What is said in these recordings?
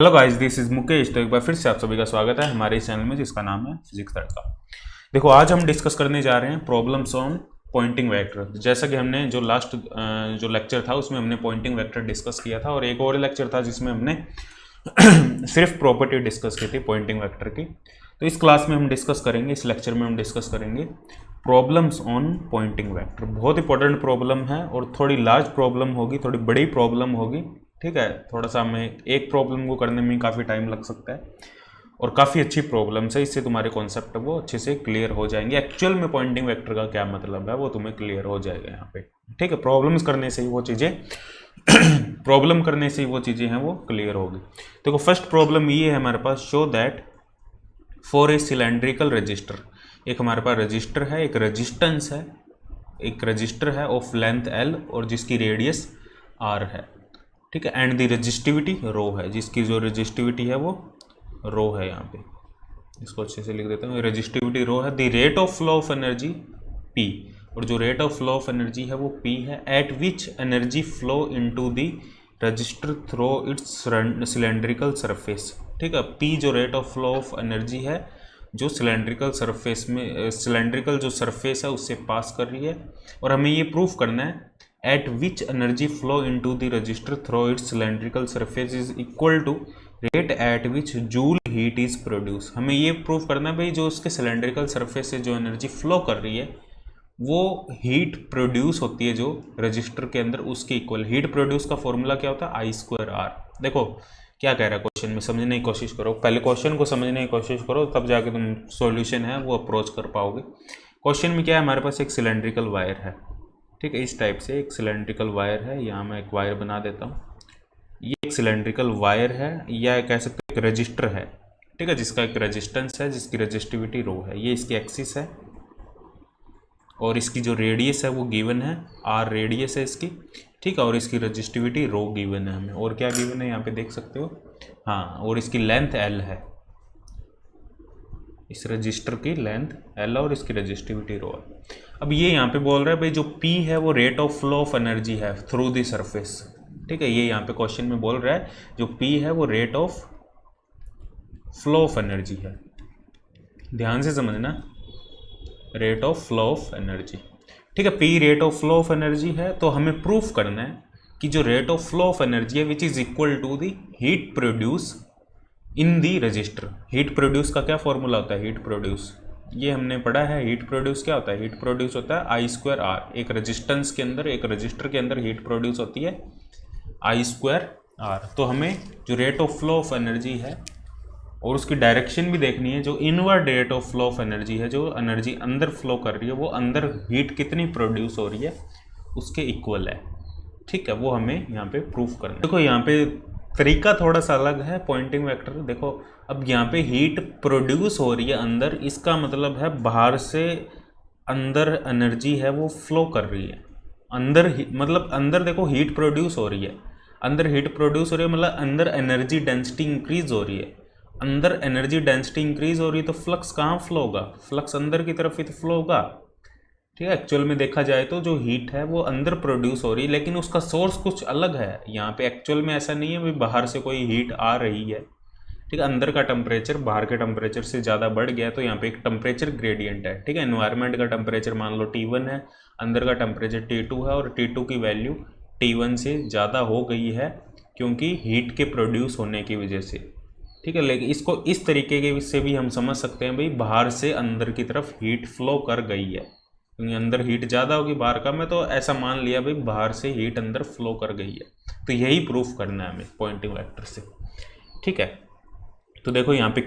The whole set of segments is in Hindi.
Hello guys, this is Mukesh. तो एक बार फिर से आप सभी का स्वागत है हमारे इस चैनल में जिसका नाम है फिजिक्स तड़का। देखो, आज हम डिस्कस करने जा रहे हैं प्रॉब्लम्स ऑन पॉइंटिंग वेक्टर। जैसा कि हमने जो लास्ट जो लेक्चर था उसमें हमने पॉइंटिंग वेक्टर डिस्कस किया था, और एक और लेक्चर था जिसमें हमने सिर्फ प्रॉपर्टी डिस्कस की थी पॉइंटिंग वेक्टर की। तो इस क्लास में हम डिस्कस करेंगे, इस लेक्चर में हम डिस्कस करेंगे प्रॉब्लम्स ऑन पॉइंटिंग वेक्टर। बहुत इंपॉर्टेंट प्रॉब्लम है और थोड़ी लार्ज प्रॉब्लम होगी, थोड़ी बड़ी प्रॉब्लम होगी। ठीक है, थोड़ा सा हमें एक प्रॉब्लम को करने में काफ़ी टाइम लग सकता है, और काफ़ी अच्छी प्रॉब्लम है। इससे तुम्हारे कॉन्सेप्ट वो अच्छे से क्लियर हो जाएंगे। एक्चुअल में पॉइंटिंग वेक्टर का क्या मतलब है वो तुम्हें क्लियर हो जाएगा यहाँ पे। ठीक है, प्रॉब्लम्स करने से ही वो चीज़ें प्रॉब्लम करने से ही वो चीज़ें हैं वो क्लियर होगी। देखो, फर्स्ट प्रॉब्लम ये है हमारे पास, show that for a cylindrical resistor. एक हमारे पास रजिस्टर है, एक रजिस्टेंस है, एक रजिस्टर है ऑफ लेंथ L और जिसकी रेडियस R है। ठीक है, एंड द रजिस्टिविटी रो है, जिसकी जो रजिस्टिविटी है वो रो है। यहाँ पे इसको अच्छे से लिख देता हूँ, रजिस्टिविटी रो है। The rate of flow of energy P, और जो rate of flow of energy है वो P है। At which energy flow into the resistor through its cylindrical surface. ठीक है, P जो rate of flow of energy है जो सिलेंड्रिकल सरफेस में, सिलेंड्रिकल जो सरफेस है उससे पास कर रही है, और हमें ये प्रूफ करना है at which energy flow into the resistor through its cylindrical surface is equal to rate at which joule heat is produced। हमें ये प्रूफ करना है भाई, जो उसके सिलेंड्रिकल सरफेस से जो एनर्जी फ्लो कर रही है वो हीट प्रोड्यूस होती है जो रजिस्टर के अंदर, उसके इक्वल। हीट प्रोड्यूस का फॉर्मूला क्या होता है, I²R। देखो क्या कह रहा है क्वेश्चन में, समझने की कोशिश करो, पहले क्वेश्चन को समझने की कोशिश करो, तब जाके तुम सॉल्यूशन है वो अप्रोच कर पाओगे। क्वेश्चन में क्या है, हमारे पास एक सिलेंड्रिकल वायर है। ठीक है, इस टाइप से एक सिलेंड्रिकल वायर है। यहाँ मैं एक वायर बना देता हूँ। ये एक सिलेंड्रिकल वायर है, या कह सकते हैं एक रजिस्टर है। ठीक है, जिसका एक रेजिस्टेंस है, जिसकी रजिस्टिविटी रो है। ये इसकी एक्सिस है, और इसकी जो रेडियस है वो गिवन है, R रेडियस है इसकी। ठीक है, और इसकी रजिस्टिविटी रो गिवन है हमें। और क्या गिवन है यहाँ पे देख सकते हो, हाँ, और इसकी लेंथ L है। इस रजिस्टर की लेंथ L और इसकी रजिस्टिविटी रो है। अब ये यहाँ पे बोल रहा है भाई, जो P है वो rate of flow of energy है थ्रू द सरफेस। ठीक है, ये यहाँ पे क्वेश्चन में बोल रहा है जो P है वो rate of flow of energy है। ध्यान से समझना, rate of flow of energy. ठीक है, P rate of flow of energy है, तो हमें प्रूफ करना है कि जो rate of flow of energy है which is equal to the heat produce in the resistor. Heat produce का क्या फॉर्मूला होता है, हीट प्रोड्यूस ये हमने पढ़ा है। हीट प्रोड्यूस क्या होता है, हीट प्रोड्यूस होता है I²R। एक रेजिस्टेंस के अंदर, एक रजिस्टर के अंदर हीट प्रोड्यूस होती है I²R। तो हमें जो rate of flow of energy है और उसकी डायरेक्शन भी देखनी है, जो inward rate of flow of energy है, जो एनर्जी अंदर फ्लो कर रही है, वो अंदर हीट कितनी प्रोड्यूस हो रही है उसके इक्वल है। ठीक है, वो हमें यहाँ पे प्रूफ करना है। देखो यहाँ पे तरीका थोड़ा सा अलग है पॉइंटिंग वेक्टर। देखो, अब यहाँ पे हीट प्रोड्यूस हो रही है अंदर, इसका मतलब है बाहर से अंदर एनर्जी है वो फ्लो कर रही है। अंदर मतलब अंदर देखो हीट प्रोड्यूस हो रही है, अंदर हीट प्रोड्यूस हो रही है, मतलब अंदर एनर्जी डेंसिटी इंक्रीज हो रही है। अंदर एनर्जी डेंसिटी इंक्रीज हो रही है तो फ्लक्स कहाँ फ्लो होगा, फ्लक्स अंदर की तरफ ही तो फ्लो होगा। ठीक है, एक्चुअल में देखा जाए तो जो हीट है वो अंदर प्रोड्यूस हो रही है, लेकिन उसका सोर्स कुछ अलग है। यहाँ पे एक्चुअल में ऐसा नहीं है भाई बाहर से कोई हीट आ रही है। ठीक है, अंदर का टेम्परेचर बाहर के टेम्परेचर से ज़्यादा बढ़ गया, तो यहाँ पे एक टेम्परेचर ग्रेडियंट है। ठीक है, एनवायरनमेंट का टेम्परेचर मान लो T1 है, अंदर का टेम्परेचर T2 है, और T2 की वैल्यू T1 से ज़्यादा हो गई है क्योंकि हीट के प्रोड्यूस होने की वजह से। ठीक है, लेकिन इसको इस तरीके के से भी हम समझ सकते हैं भाई बाहर से अंदर की तरफ हीट फ्लो कर गई है, क्योंकि अंदर हीट ज़्यादा होगी बाहर का में, तो ऐसा मान लिया भाई बाहर से हीट अंदर फ्लो कर गई है। तो यही प्रूफ करना है हमें पॉइंटिंग वेक्टर से। ठीक है, तो देखो यहाँ पे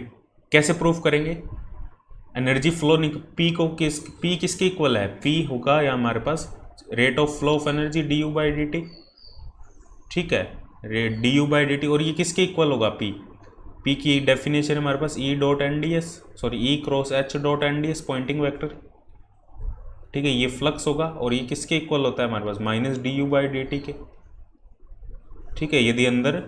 कैसे प्रूफ करेंगे, एनर्जी फ्लो P को P किसके इक्वल है, P होगा या हमारे पास rate of flow of energy du/dt। ठीक है, रेट du/dt, और ये किसके इक्वल होगा, P की डेफिनेशन हमारे पास E.NDS, sorry E×H.NDS Poynting vector. ठीक है, ये फ्लक्स होगा, और ये किसके इक्वल होता है हमारे पास, -du/dt के। ठीक है, यदि अंदर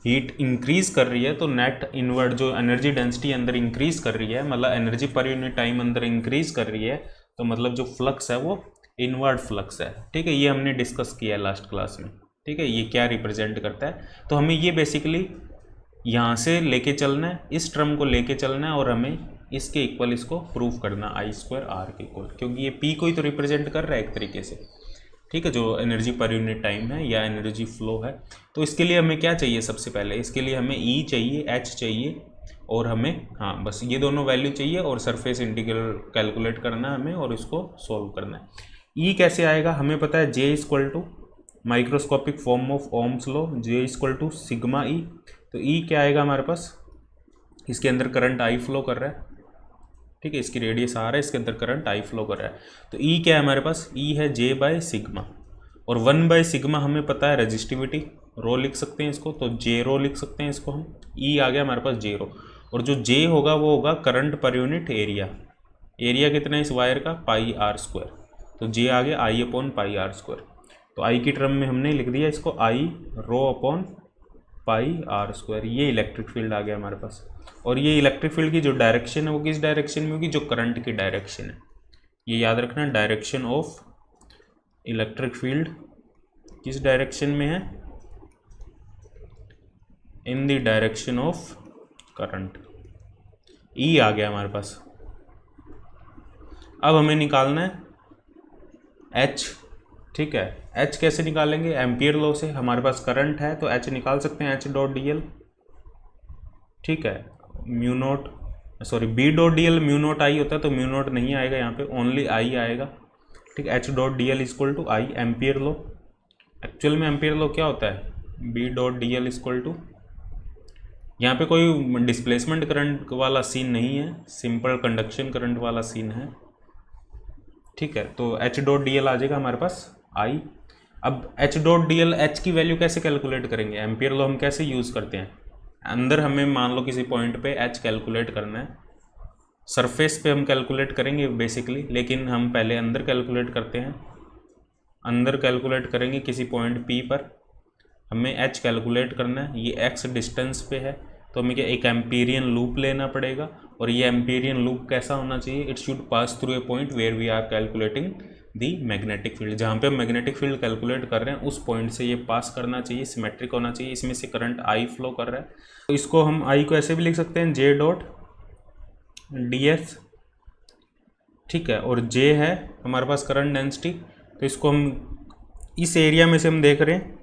हीट इंक्रीज कर रही है तो नेट इनवर्ड जो एनर्जी डेंसिटी अंदर इंक्रीज कर रही है, मतलब एनर्जी पर यूनिट टाइम अंदर इंक्रीज कर रही है, तो मतलब जो फ्लक्स है वो इनवर्ड फ्लक्स है। ठीक है, ये हमने डिस्कस किया है लास्ट क्लास में। ठीक है, ये क्या रिप्रेजेंट करता है, तो हमें ये बेसिकली यहाँ से लेके चलना है, इस टर्म को लेके चलना है और हमें इसके इक्वल इसको प्रूव करना I² R के इक्वल, क्योंकि ये P को ही तो रिप्रेजेंट कर रहा है एक तरीके से, ठीक है, जो एनर्जी पर यूनिट टाइम है या एनर्जी फ्लो है। तो इसके लिए हमें क्या चाहिए, सबसे पहले इसके लिए हमें E चाहिए, H चाहिए और हमें बस ये दोनों वैल्यू चाहिए और सरफेस इंटीग्रल कैलकुलेट करना है हमें और इसको सॉल्व करना है। E कैसे आएगा, हमें पता है J equal to microscopic form of Ohm's law, J equal to sigma E। तो E क्या आएगा हमारे पास, इसके अंदर करंट I फ्लो कर रहा है, ठीक है, इसकी रेडियस R है, इसके अंदर करंट I फ्लो कर रहा है। तो E क्या है हमारे पास, E है J/सिग्मा और 1/सिग्मा हमें पता है रेजिस्टिविटी, रो लिख सकते हैं इसको, तो J रो लिख सकते हैं इसको हम। E आ गया हमारे पास J रो, और जो J होगा वो होगा current per unit area. Area कितना है इस वायर का, πr²। तो J आ गया I/πr²। तो I की टर्म में हमने लिख दिया इसको I ρ/πr²। ये इलेक्ट्रिक फील्ड आ गया हमारे पास। और ये इलेक्ट्रिक फील्ड की जो डायरेक्शन है वो किस डायरेक्शन में होगी, जो करंट की डायरेक्शन है। ये याद रखना, डायरेक्शन ऑफ इलेक्ट्रिक फील्ड किस डायरेक्शन में है, in the direction of current. E आ गया हमारे पास। अब हमें निकालना है H, ठीक है। H कैसे निकालेंगे, एम्पियर लॉ से। हमारे पास करंट है तो H निकाल सकते हैं, H.dl, ठीक है। B.dl μ0I होता है, तो μ0 नहीं आएगा यहाँ पे, ओनली I आएगा, ठीक है। H.dl equal to I, ampere law. Actual में एम्पियर लॉ क्या होता है, B.dl इक्वल टू, यहाँ पे कोई डिस्प्लेसमेंट करंट वाला सीन नहीं है, सिंपल कंडक्शन करंट वाला सीन है, ठीक है। तो H.dl आ जाएगा हमारे पास I। अब H.dl, H की वैल्यू कैसे कैलकुलेट करेंगे, एम्पियर लॉ हम कैसे यूज़ करते हैं, अंदर हमें मान लो किसी पॉइंट पे H कैलकुलेट करना है, सरफेस पे हम कैलकुलेट करेंगे बेसिकली, लेकिन हम पहले अंदर कैलकुलेट करते हैं। अंदर कैलकुलेट करेंगे किसी पॉइंट P पर, हमें H कैलकुलेट करना है। ये X डिस्टेंस पे है, तो हमें क्या एक एम्पीरियन लूप लेना पड़ेगा, और ये एम्पीरियन लूप कैसा होना चाहिए, it should pass through a point where we are calculating the magnetic field. जहाँ पे हम मैग्नेटिक फील्ड कैलकुलेट कर रहे हैं उस पॉइंट से ये पास करना चाहिए, सिमेट्रिक होना चाहिए, इसमें से करंट I फ्लो कर रहा है। तो इसको हम I को ऐसे भी लिख सकते हैं J.ds, ठीक है। और J है हमारे पास करंट डेंसिटी, तो इसको हम इस एरिया में से हम देख रहे हैं,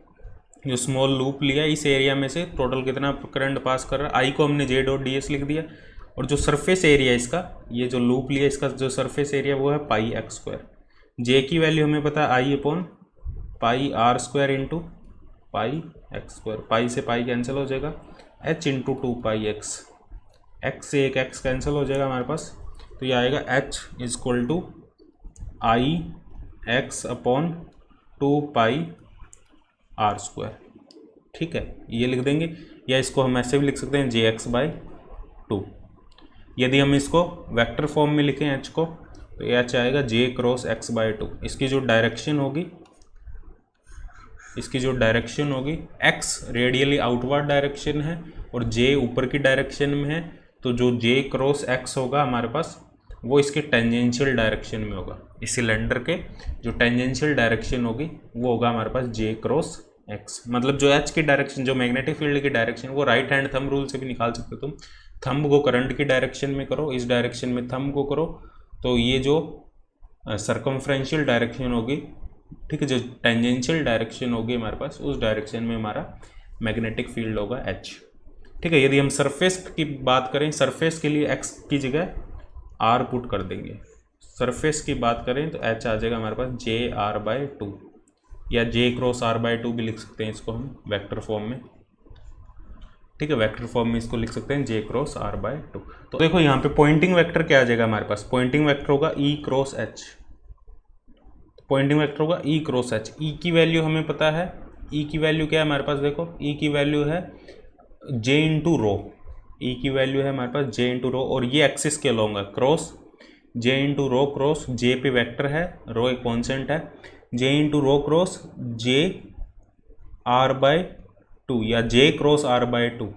जो स्मॉल लूप लिया, इस एरिया में से टोटल कितना करंट पास कर रहा है। I को हमने J.ds लिख दिया, और जो सरफेस एरिया इसका, ये जो लूप लिया इसका जो सरफेस एरिया वो है πx²। J की वैल्यू हमें पता है I/πr² इंटू πx²। पाई से पाई कैंसिल हो जाएगा, H इंटू 2πx, x से एक x कैंसिल हो जाएगा हमारे पास, तो ये आएगा H इक्वल टू IX/2πr², ठीक है। ये लिख देंगे, या इसको हम ऐसे भी लिख सकते हैं Jx/2। यदि हम इसको वेक्टर फॉर्म में लिखें H को, तो H आएगा J×x/2। इसकी जो डायरेक्शन होगी, x रेडियली आउटवर्ड डायरेक्शन है और J ऊपर की डायरेक्शन में है, तो जो J×x होगा हमारे पास वो इसके टेंजेंशियल डायरेक्शन में होगा। इस सिलेंडर के जो टेंजेंशियल डायरेक्शन होगी वो होगा हमारे पास J×x। मतलब जो H की डायरेक्शन, जो मैग्नेटिक फील्ड की डायरेक्शन, वो राइट हैंड थंब रूल से भी निकाल सकते हो तुम। थंब को करंट की डायरेक्शन में करो, इस डायरेक्शन में थंब को करो, तो ये जो सर्कमफ्रेंशियल डायरेक्शन होगी, ठीक है, जो टेंजेंशियल डायरेक्शन होगी हमारे पास, उस डायरेक्शन में हमारा मैग्नेटिक फील्ड होगा H, ठीक है। यदि हम सरफेस की बात करें, सरफेस के लिए x की जगह r पुट कर देंगे। सरफेस की बात करें तो H आ जाएगा हमारे पास Jr/2, या J×r/2 भी लिख सकते हैं इसको हम वेक्टर फॉर्म में, ठीक है। वेक्टर फॉर्म में इसको लिख सकते हैं J×r/2। तो देखो यहाँ पे पॉइंटिंग वेक्टर क्या आ जाएगा हमारे पास, पॉइंटिंग वेक्टर होगा E×H। पॉइंटिंग वेक्टर होगा E×H। E की वैल्यू हमें पता है, E की वैल्यू क्या है हमारे पास, देखो E की वैल्यू है J×ρ। E की वैल्यू है हमारे पास J×ρ, और ये एक्सिस के अलॉन्ग है, क्रॉस J×ρ क्रॉस J पे वेक्टर है, ρ एक कॉन्सेंट है, J×ρ क्रॉस J/r/2 या J×r/2,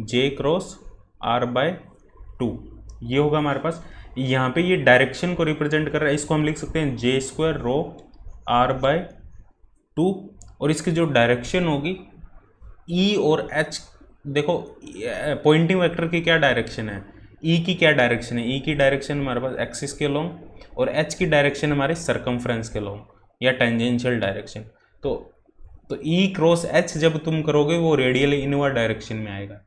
J×r/2 ये होगा हमारे पास। यहाँ पे ये डायरेक्शन को रिप्रेजेंट कर रहा है, इसको हम लिख सकते हैं J²ρr/2, और इसकी जो डायरेक्शन होगी E और H देखो पॉइंटिंग वेक्टर की क्या डायरेक्शन है, ई की क्या डायरेक्शन है, ई की डायरेक्शन हमारे पास एक्सिस के लॉन्ग और एच की डायरेक्शन हमारे सरकमफ्रेंस के लॉन्ग या टेंजेंशियल डायरेक्शन। तो तो ई क्रॉस एच जब तुम करोगे वो रेडियल इनवर्ड डायरेक्शन में आएगा,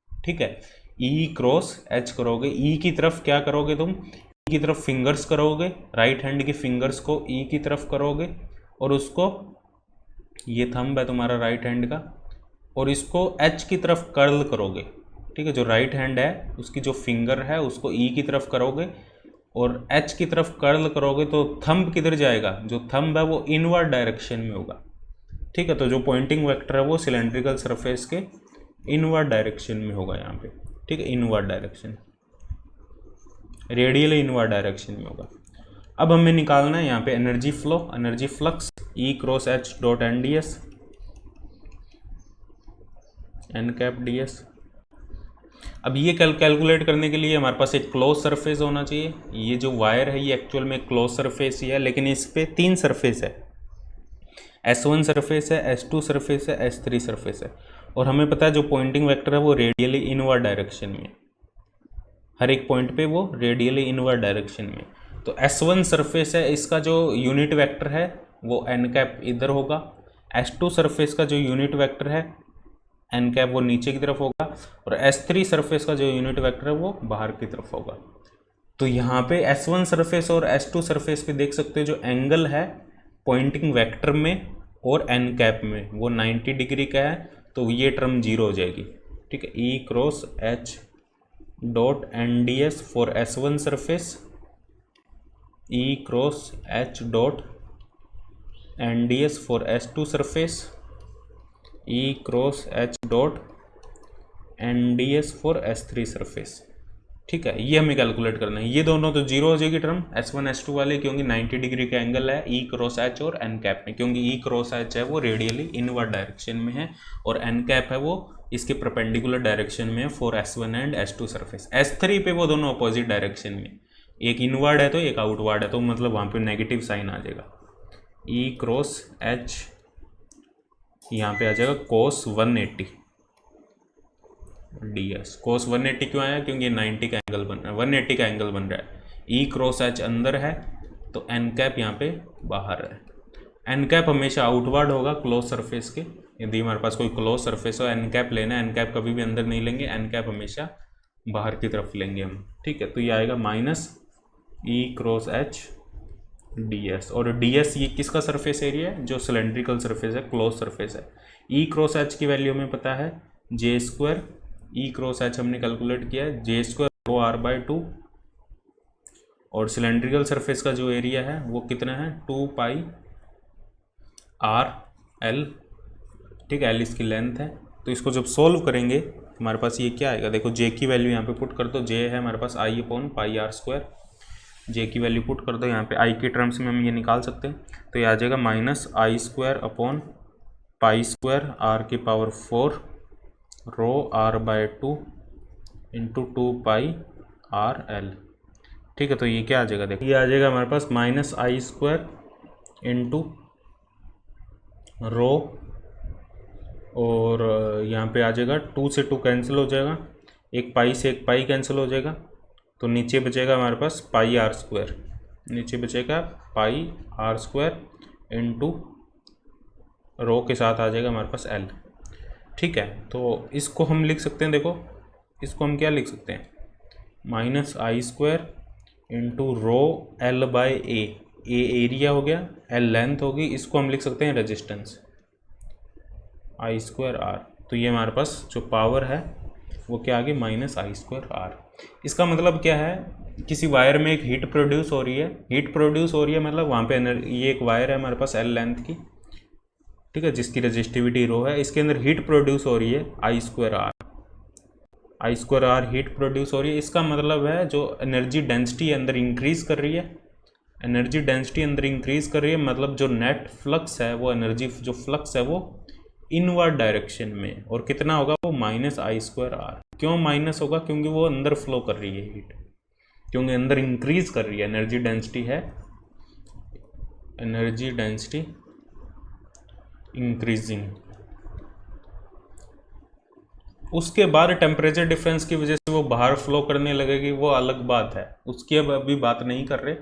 ठीक है। ई क्रॉस एच करोगे, ई की तरफ क्या करोगे तुम, ई की तरफ फिंगर्स करोगे, राइट हैंड की फिंगर्स को ई की तरफ करोगे और उसको, ये थंब है तुम्हारा राइट हैंड का, और इसको एच की तरफ कर्ल करोगे, ठीक है। जो राइट हैंड है उसकी जो फिंगर है उसको ई की तरफ करोगे और एच की तरफ कर्ल करोगे, तो थंब किधर जाएगा, जो थंब है वो इनवर्ड डायरेक्शन में होगा, ठीक है। तो जो पॉइंटिंग वेक्टर है वो सिलेंड्रिकल सरफेस के इनवर्ड डायरेक्शन में होगा यहाँ पे, ठीक है। Inward direction, radial inward direction में होगा। अब हमें निकालना है यहाँ पे energy flow, energy flux, E cross H dot N D s, n cap D s. अब ये कैलकुलेट करने के लिए हमारे पास एक क्लोज सरफेस होना चाहिए। ये जो वायर है ये एक्चुअल में क्लोज सरफेस ही है, लेकिन इस पे 3 सरफेस है, S1 सरफेस है, S2 सरफेस है, S3 सरफेस है। और हमें पता है जो पॉइंटिंग वेक्टर है वो रेडियली इनवर्ड डायरेक्शन में, हर एक पॉइंट पे वो रेडियली इनवर्ड डायरेक्शन में। तो S1 सरफेस है, इसका जो यूनिट वेक्टर है वो एन कैप इधर होगा। S2 सरफेस का जो यूनिट वेक्टर है एन कैप वो नीचे की तरफ होगा, और S3 सरफेस का जो यूनिट वेक्टर है वो बाहर की तरफ होगा। तो यहाँ पे S1 सरफेस और S2 सरफेस पे देख सकते हो जो एंगल है पॉइंटिंग वेक्टर में और एन कैप में वो 90 डिग्री का है, तो ये टर्म जीरो हो जाएगी, ठीक है। E cross H dot N D s for S1 surface, E cross H dot N D s for S2 surface, E cross H dot N D s for S3 surface, ठीक है। ये हमें कैलकुलेट करना है। ये दोनों तो जीरो हो जाएगी टर्म S1 S2 वाले, क्योंकि 90 डिग्री का एंगल है ई क्रॉस एच और एन कैप में, क्योंकि ई क्रॉस एच है वो रेडियली इनवर्ड डायरेक्शन में है और एन कैप है वो इसके परपेंडिकुलर डायरेक्शन में है for S1 and S2 surface. S3 पे वो दोनों अपोजिट डायरेक्शन में, एक इनवर्ड है तो एक आउटवर्ड है, तो मतलब वहाँ पे नेगेटिव साइन आ जाएगा। ई क्रॉस एच यहाँ पे आ जाएगा cos 180 डी एस। कोस 180 क्यों आया, क्योंकि ये 90 का एंगल बन रहा है, 180 का एंगल बन रहा है। ई क्रॉस एच अंदर है तो एन कैप यहाँ पे बाहर है। एन कैप हमेशा आउटवर्ड होगा क्लोज सरफेस के, यदि हमारे पास कोई क्लोज सरफेस हो एन कैप लेना है, एन कैप कभी भी अंदर नहीं लेंगे, एन कैप हमेशा बाहर की तरफ लेंगे हम, ठीक है। तो ये आएगा minus E cross H D S, और डी एस ये किसका सरफेस एरिया है, जो सिलेंड्रिकल सरफेस है, क्लोज सरफेस है। ई क्रॉस एच की वैल्यू हमें पता है J square, E cross H हमने कैलकुलेट किया है J square rho R by 2, और सिलेंड्रिकल सरफेस का जो एरिया है वो कितना है 2 पाई आर एल, ठीक है। एल इसकी लेंथ है। तो इसको जब सोल्व करेंगे हमारे पास ये क्या आएगा, देखो जे की वैल्यू यहाँ पे पुट कर दो, जे है हमारे पास आई अपॉन पाई आर स्क्वायर, जे की वैल्यू पुट कर दो यहाँ पे, आई के टर्म्स में हम ये निकाल सकते हैं, तो ये आ जाएगा minus I square upon pi square r की power 4 rho r by 2 into 2 pi r l, ठीक है। तो ये क्या आ जाएगा, देखो ये आ जाएगा हमारे पास minus I square into rho, और यहाँ पे आ जाएगा 2 से 2 कैंसिल हो जाएगा, एक पाई से एक पाई कैंसिल हो जाएगा, तो नीचे बचेगा हमारे पास पाई आर स्क्वायर, नीचे बचेगा पाई आर स्क्वायर इंटू रो के साथ आ जाएगा हमारे पास एल, ठीक है। तो इसको हम लिख सकते हैं, देखो इसको हम क्या लिख सकते हैं, minus I square into rho L by A area हो गया, एल लेंथ होगी, इसको हम लिख सकते हैं रेजिस्टेंस आई स्क्वायर आर। तो ये हमारे पास जो पावर है वो क्या आ गई माइनस आई स्क्वायर आर। इसका मतलब क्या है, किसी वायर में एक हीट प्रोड्यूस हो रही है, हीट प्रोड्यूस हो रही है मतलब वहाँ पे ये एक वायर है हमारे पास एल लेंथ की, ठीक है, जिसकी रजिस्टिविटी रो है, इसके अंदर हीट प्रोड्यूस हो रही है I square r, I square r heat produce हो रही है। इसका मतलब है जो एनर्जी डेंसिटी अंदर इंक्रीज कर रही है, एनर्जी डेंसिटी अंदर इंक्रीज कर रही है, मतलब जो नेट फ्लक्स है वो एनर्जी जो फ्लक्स है वो इनवर्ड डायरेक्शन में, और कितना होगा वो माइनस आई स्क्वायर आर। क्यों माइनस होगा, क्योंकि वो अंदर फ्लो कर रही है हीट, क्योंकि अंदर इंक्रीज कर रही है, एनर्जी डेंसिटी है, एनर्जी डेंसिटी इंक्रीजिंग, उसके बाद टेम्परेचर डिफरेंस की वजह से वो बाहर फ्लो करने लगेगी, वो अलग बात है, उसकी अब अभी बात नहीं कर रहे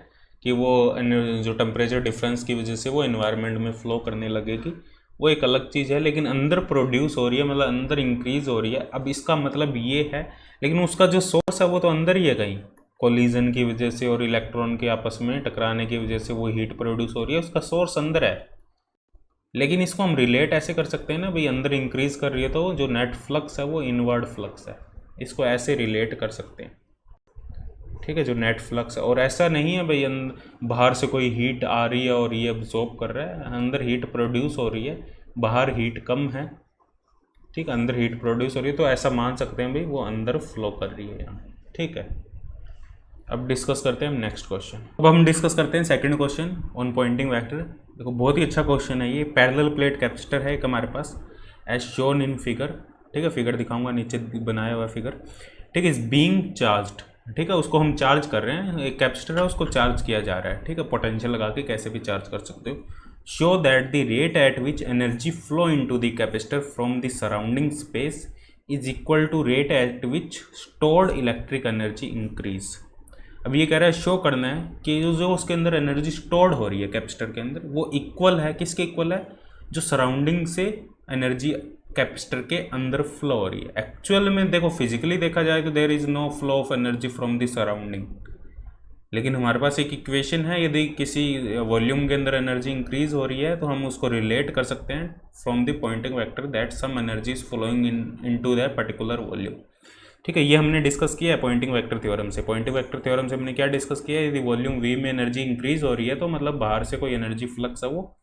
कि वो जो टेम्परेचर डिफरेंस की वजह से वो एनवायरनमेंट में फ्लो करने लगेगी, वो एक अलग चीज़ है। लेकिन अंदर प्रोड्यूस हो रही है, मतलब अंदर इंक्रीज हो रही है। अब इसका मतलब ये है, लेकिन उसका जो सोर्स है वो तो अंदर ही है, कहीं कोलिजन की वजह से और इलेक्ट्रॉन के आपस में टकराने की वजह से वो हीट प्रोड्यूस हो रही है, उसका सोर्स अंदर है। लेकिन इसको हम रिलेट ऐसे कर सकते हैं ना भाई, अंदर इंक्रीज कर रही है तो जो नेट फ्लक्स है वो इनवर्ड फ्लक्स है, इसको ऐसे रिलेट कर सकते हैं। ठीक है, जो नेट फ्लक्स है, और ऐसा नहीं है भाई बाहर से कोई हीट आ रही है और ये अब्जॉर्ब कर रहा है, अंदर हीट प्रोड्यूस हो रही है, बाहर हीट कम है। ठीक है, अंदर हीट प्रोड्यूस हो रही है, तो ऐसा मान सकते हैं भाई वो अंदर फ्लो कर रही है यहाँ। ठीक है, अब डिस्कस करते हैं हम नेक्स्ट क्वेश्चन। अब हम डिस्कस करते हैं second question on Poynting vector. देखो बहुत ही अच्छा क्वेश्चन है ये। पैरेलल प्लेट कैपेसिटर है एक हमारे पास, एज शोन इन फिगर। ठीक है, फिगर दिखाऊंगा, नीचे बनाया हुआ फिगर। ठीक है, इज बीइंग चार्ज्ड। ठीक है, उसको हम चार्ज कर रहे हैं, एक कैपेसिटर है उसको चार्ज किया जा रहा है। ठीक है, पोटेंशियल लगा के कैसे भी चार्ज कर सकते हो। Show that the rate at which energy flow into the capacitor from the surrounding space is equal to rate at which stored electric energy increase. अब ये कह रहा है शो करना है कि जो उसके अंदर एनर्जी स्टोर्ड हो रही है कैपेसिटर के अंदर, वो इक्वल है, किसके इक्वल है, जो सराउंडिंग से एनर्जी कैपेसिटर के अंदर फ्लो हो रही है। एक्चुअल में देखो फिजिकली देखा जाए तो there is no flow of energy from the surrounding, लेकिन हमारे पास एक इक्वेशन है, यदि किसी वॉल्यूम के अंदर एनर्जी इंक्रीज हो रही है तो हम उसको रिलेट कर सकते हैं from the Poynting vector that some energy is flowing into that particular volume. ठीक है, ये हमने डिस्कस किया है पॉइंटिंग वेक्टर थ्योरम से। पॉइंटिंग वेक्टर थ्योरम से हमने क्या डिस्कस किया है, यदि वॉल्यूम वी में एनर्जी इंक्रीज हो रही है तो मतलब बाहर से कोई एनर्जी फ्लक्स है वो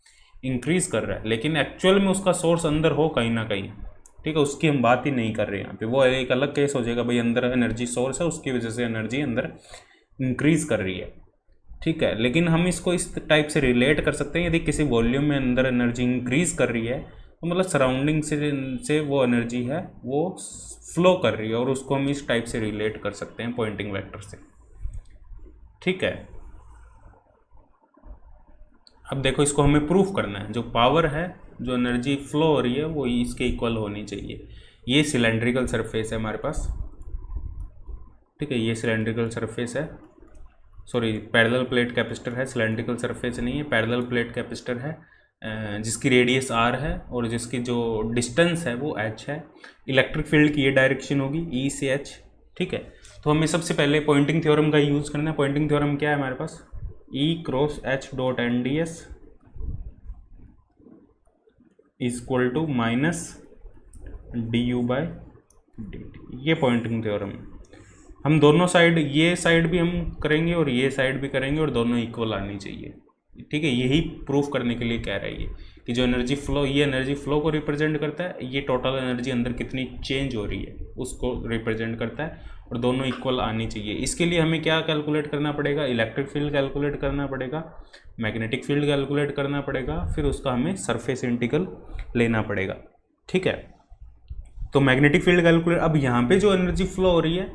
इंक्रीज कर रहा है, लेकिन एक्चुअल में उसका सोर्स अंदर हो कहीं ना कहीं। ठीक है, उसकी हम बात ही नहीं कर रहे हैं यहाँ पे, वो एक अलग केस हो जाएगा भाई, अंदर एनर्जी सोर्स है उसकी वजह से एनर्जी अंदर इंक्रीज कर रही है। ठीक है, लेकिन हम इसको इस टाइप से रिलेट कर सकते हैं, यदि किसी वॉल्यूम में अंदर एनर्जी इंक्रीज कर रही है तो मतलब सराउंडिंग से वो एनर्जी है वो फ्लो कर रही है, और उसको हम इस टाइप से रिलेट कर सकते हैं पॉइंटिंग वेक्टर से। ठीक है, अब देखो इसको हमें प्रूफ करना है, जो पावर है, जो एनर्जी फ्लो हो रही है वो इसके इक्वल होनी चाहिए। ये सिलेंड्रिकल सरफेस है हमारे पास। ठीक है, ये सिलेंड्रिकल सरफेस है, सॉरी पैरेलल प्लेट कैपेसिटर है, सिलेंड्रिकल सरफेस नहीं है, पैरेलल प्लेट कैपेसिटर है, जिसकी रेडियस r है और जिसकी जो डिस्टेंस है वो h है। इलेक्ट्रिक फील्ड की ये डायरेक्शन होगी E से h। ठीक है, तो हमें सबसे पहले पॉइंटिंग थ्योरम का यूज़ करना है। पॉइंटिंग थ्योरम क्या है हमारे पास, E cross h dot N D S equal to minus D you by D T, ये पॉइंटिंग थ्योरम है। हम दोनों साइड, ये साइड भी हम करेंगे और ये साइड भी करेंगे, और दोनों इक्वल आनी चाहिए। ठीक है, यही प्रूफ करने के लिए कह रहा है ये कि जो एनर्जी फ्लो, ये एनर्जी फ्लो को रिप्रेजेंट करता है, ये टोटल एनर्जी अंदर कितनी चेंज हो रही है उसको रिप्रेजेंट करता है, और दोनों इक्वल आनी चाहिए। इसके लिए हमें क्या कैलकुलेट करना पड़ेगा, इलेक्ट्रिक फील्ड कैलकुलेट करना पड़ेगा, मैग्नेटिक फील्ड कैलकुलेट करना पड़ेगा, फिर उसका हमें सरफेस इंटीग्रल लेना पड़ेगा। ठीक है, तो मैग्नेटिक फील्ड कैलकुलेट, अब यहाँ पे जो एनर्जी फ्लो हो रही है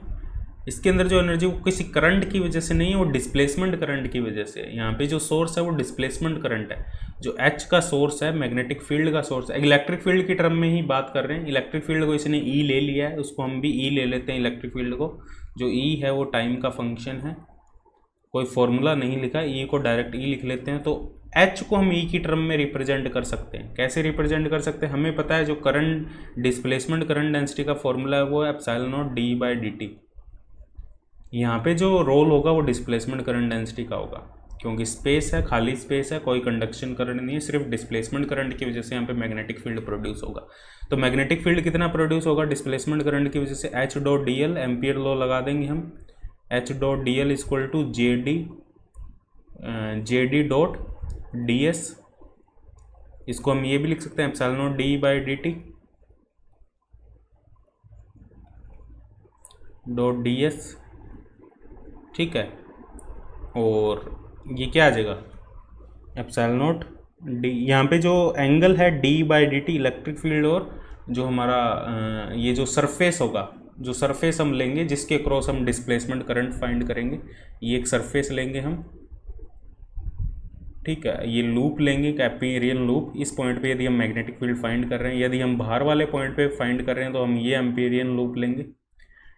इसके अंदर जो एनर्जी, वो किसी करंट की वजह से नहीं है, वो डिस्प्लेसमेंट करंट की वजह से है। यहाँ पे जो सोर्स है वो डिस्प्लेसमेंट करंट है, जो H का सोर्स है, मैग्नेटिक फील्ड का सोर्स है। इलेक्ट्रिक फील्ड की टर्म में ही बात कर रहे हैं। इलेक्ट्रिक फील्ड को इसने E ले लिया है, उसको हम भी E ले लेते हैं इलेक्ट्रिक फील्ड को। जो E है वो टाइम का फंक्शन है, कोई फॉर्मूला नहीं लिखा, E को डायरेक्ट E लिख लेते हैं। तो H को हम E की टर्म में रिप्रेजेंट कर सकते हैं। कैसे रिप्रेजेंट कर सकते हैं, हमें पता है जो करंट डिस्प्लेसमेंट करंट डेंसिटी का फॉर्मूला है वो है epsilon naught D by D T. यहाँ पे जो रोल होगा वो डिस्प्लेसमेंट करंट डेंसिटी का होगा, क्योंकि स्पेस है, खाली स्पेस है, कोई कंडक्शन करंट नहीं है, सिर्फ डिस्प्लेसमेंट करंट की वजह से यहाँ पे मैग्नेटिक फील्ड प्रोड्यूस होगा। तो मैग्नेटिक फील्ड कितना प्रोड्यूस होगा डिस्प्लेसमेंट करंट की वजह से, H dot D L, ampere law लगा देंगे हम, H dot D L equal to J D dot D S. इसको हम ये भी लिख सकते हैं epsilon naught D by D T dot D S. ठीक है, और ये क्या आ जाएगा एप्सिलॉन नॉट डी, यहाँ पे जो एंगल है D by D T electric field, और जो हमारा ये जो सरफेस होगा, जो सरफेस हम लेंगे जिसके क्रॉस हम डिस्प्लेसमेंट करंट फाइंड करेंगे, ये एक सरफेस लेंगे हम। ठीक है, ये लूप लेंगे कैपिरियन लूप। इस पॉइंट पे यदि हम मैग्नेटिक फील्ड फाइंड कर रहे हैं, यदि हम बाहर वाले पॉइंट पे फाइंड कर रहे हैं तो हम ये एम्पीरियन लूप लेंगे।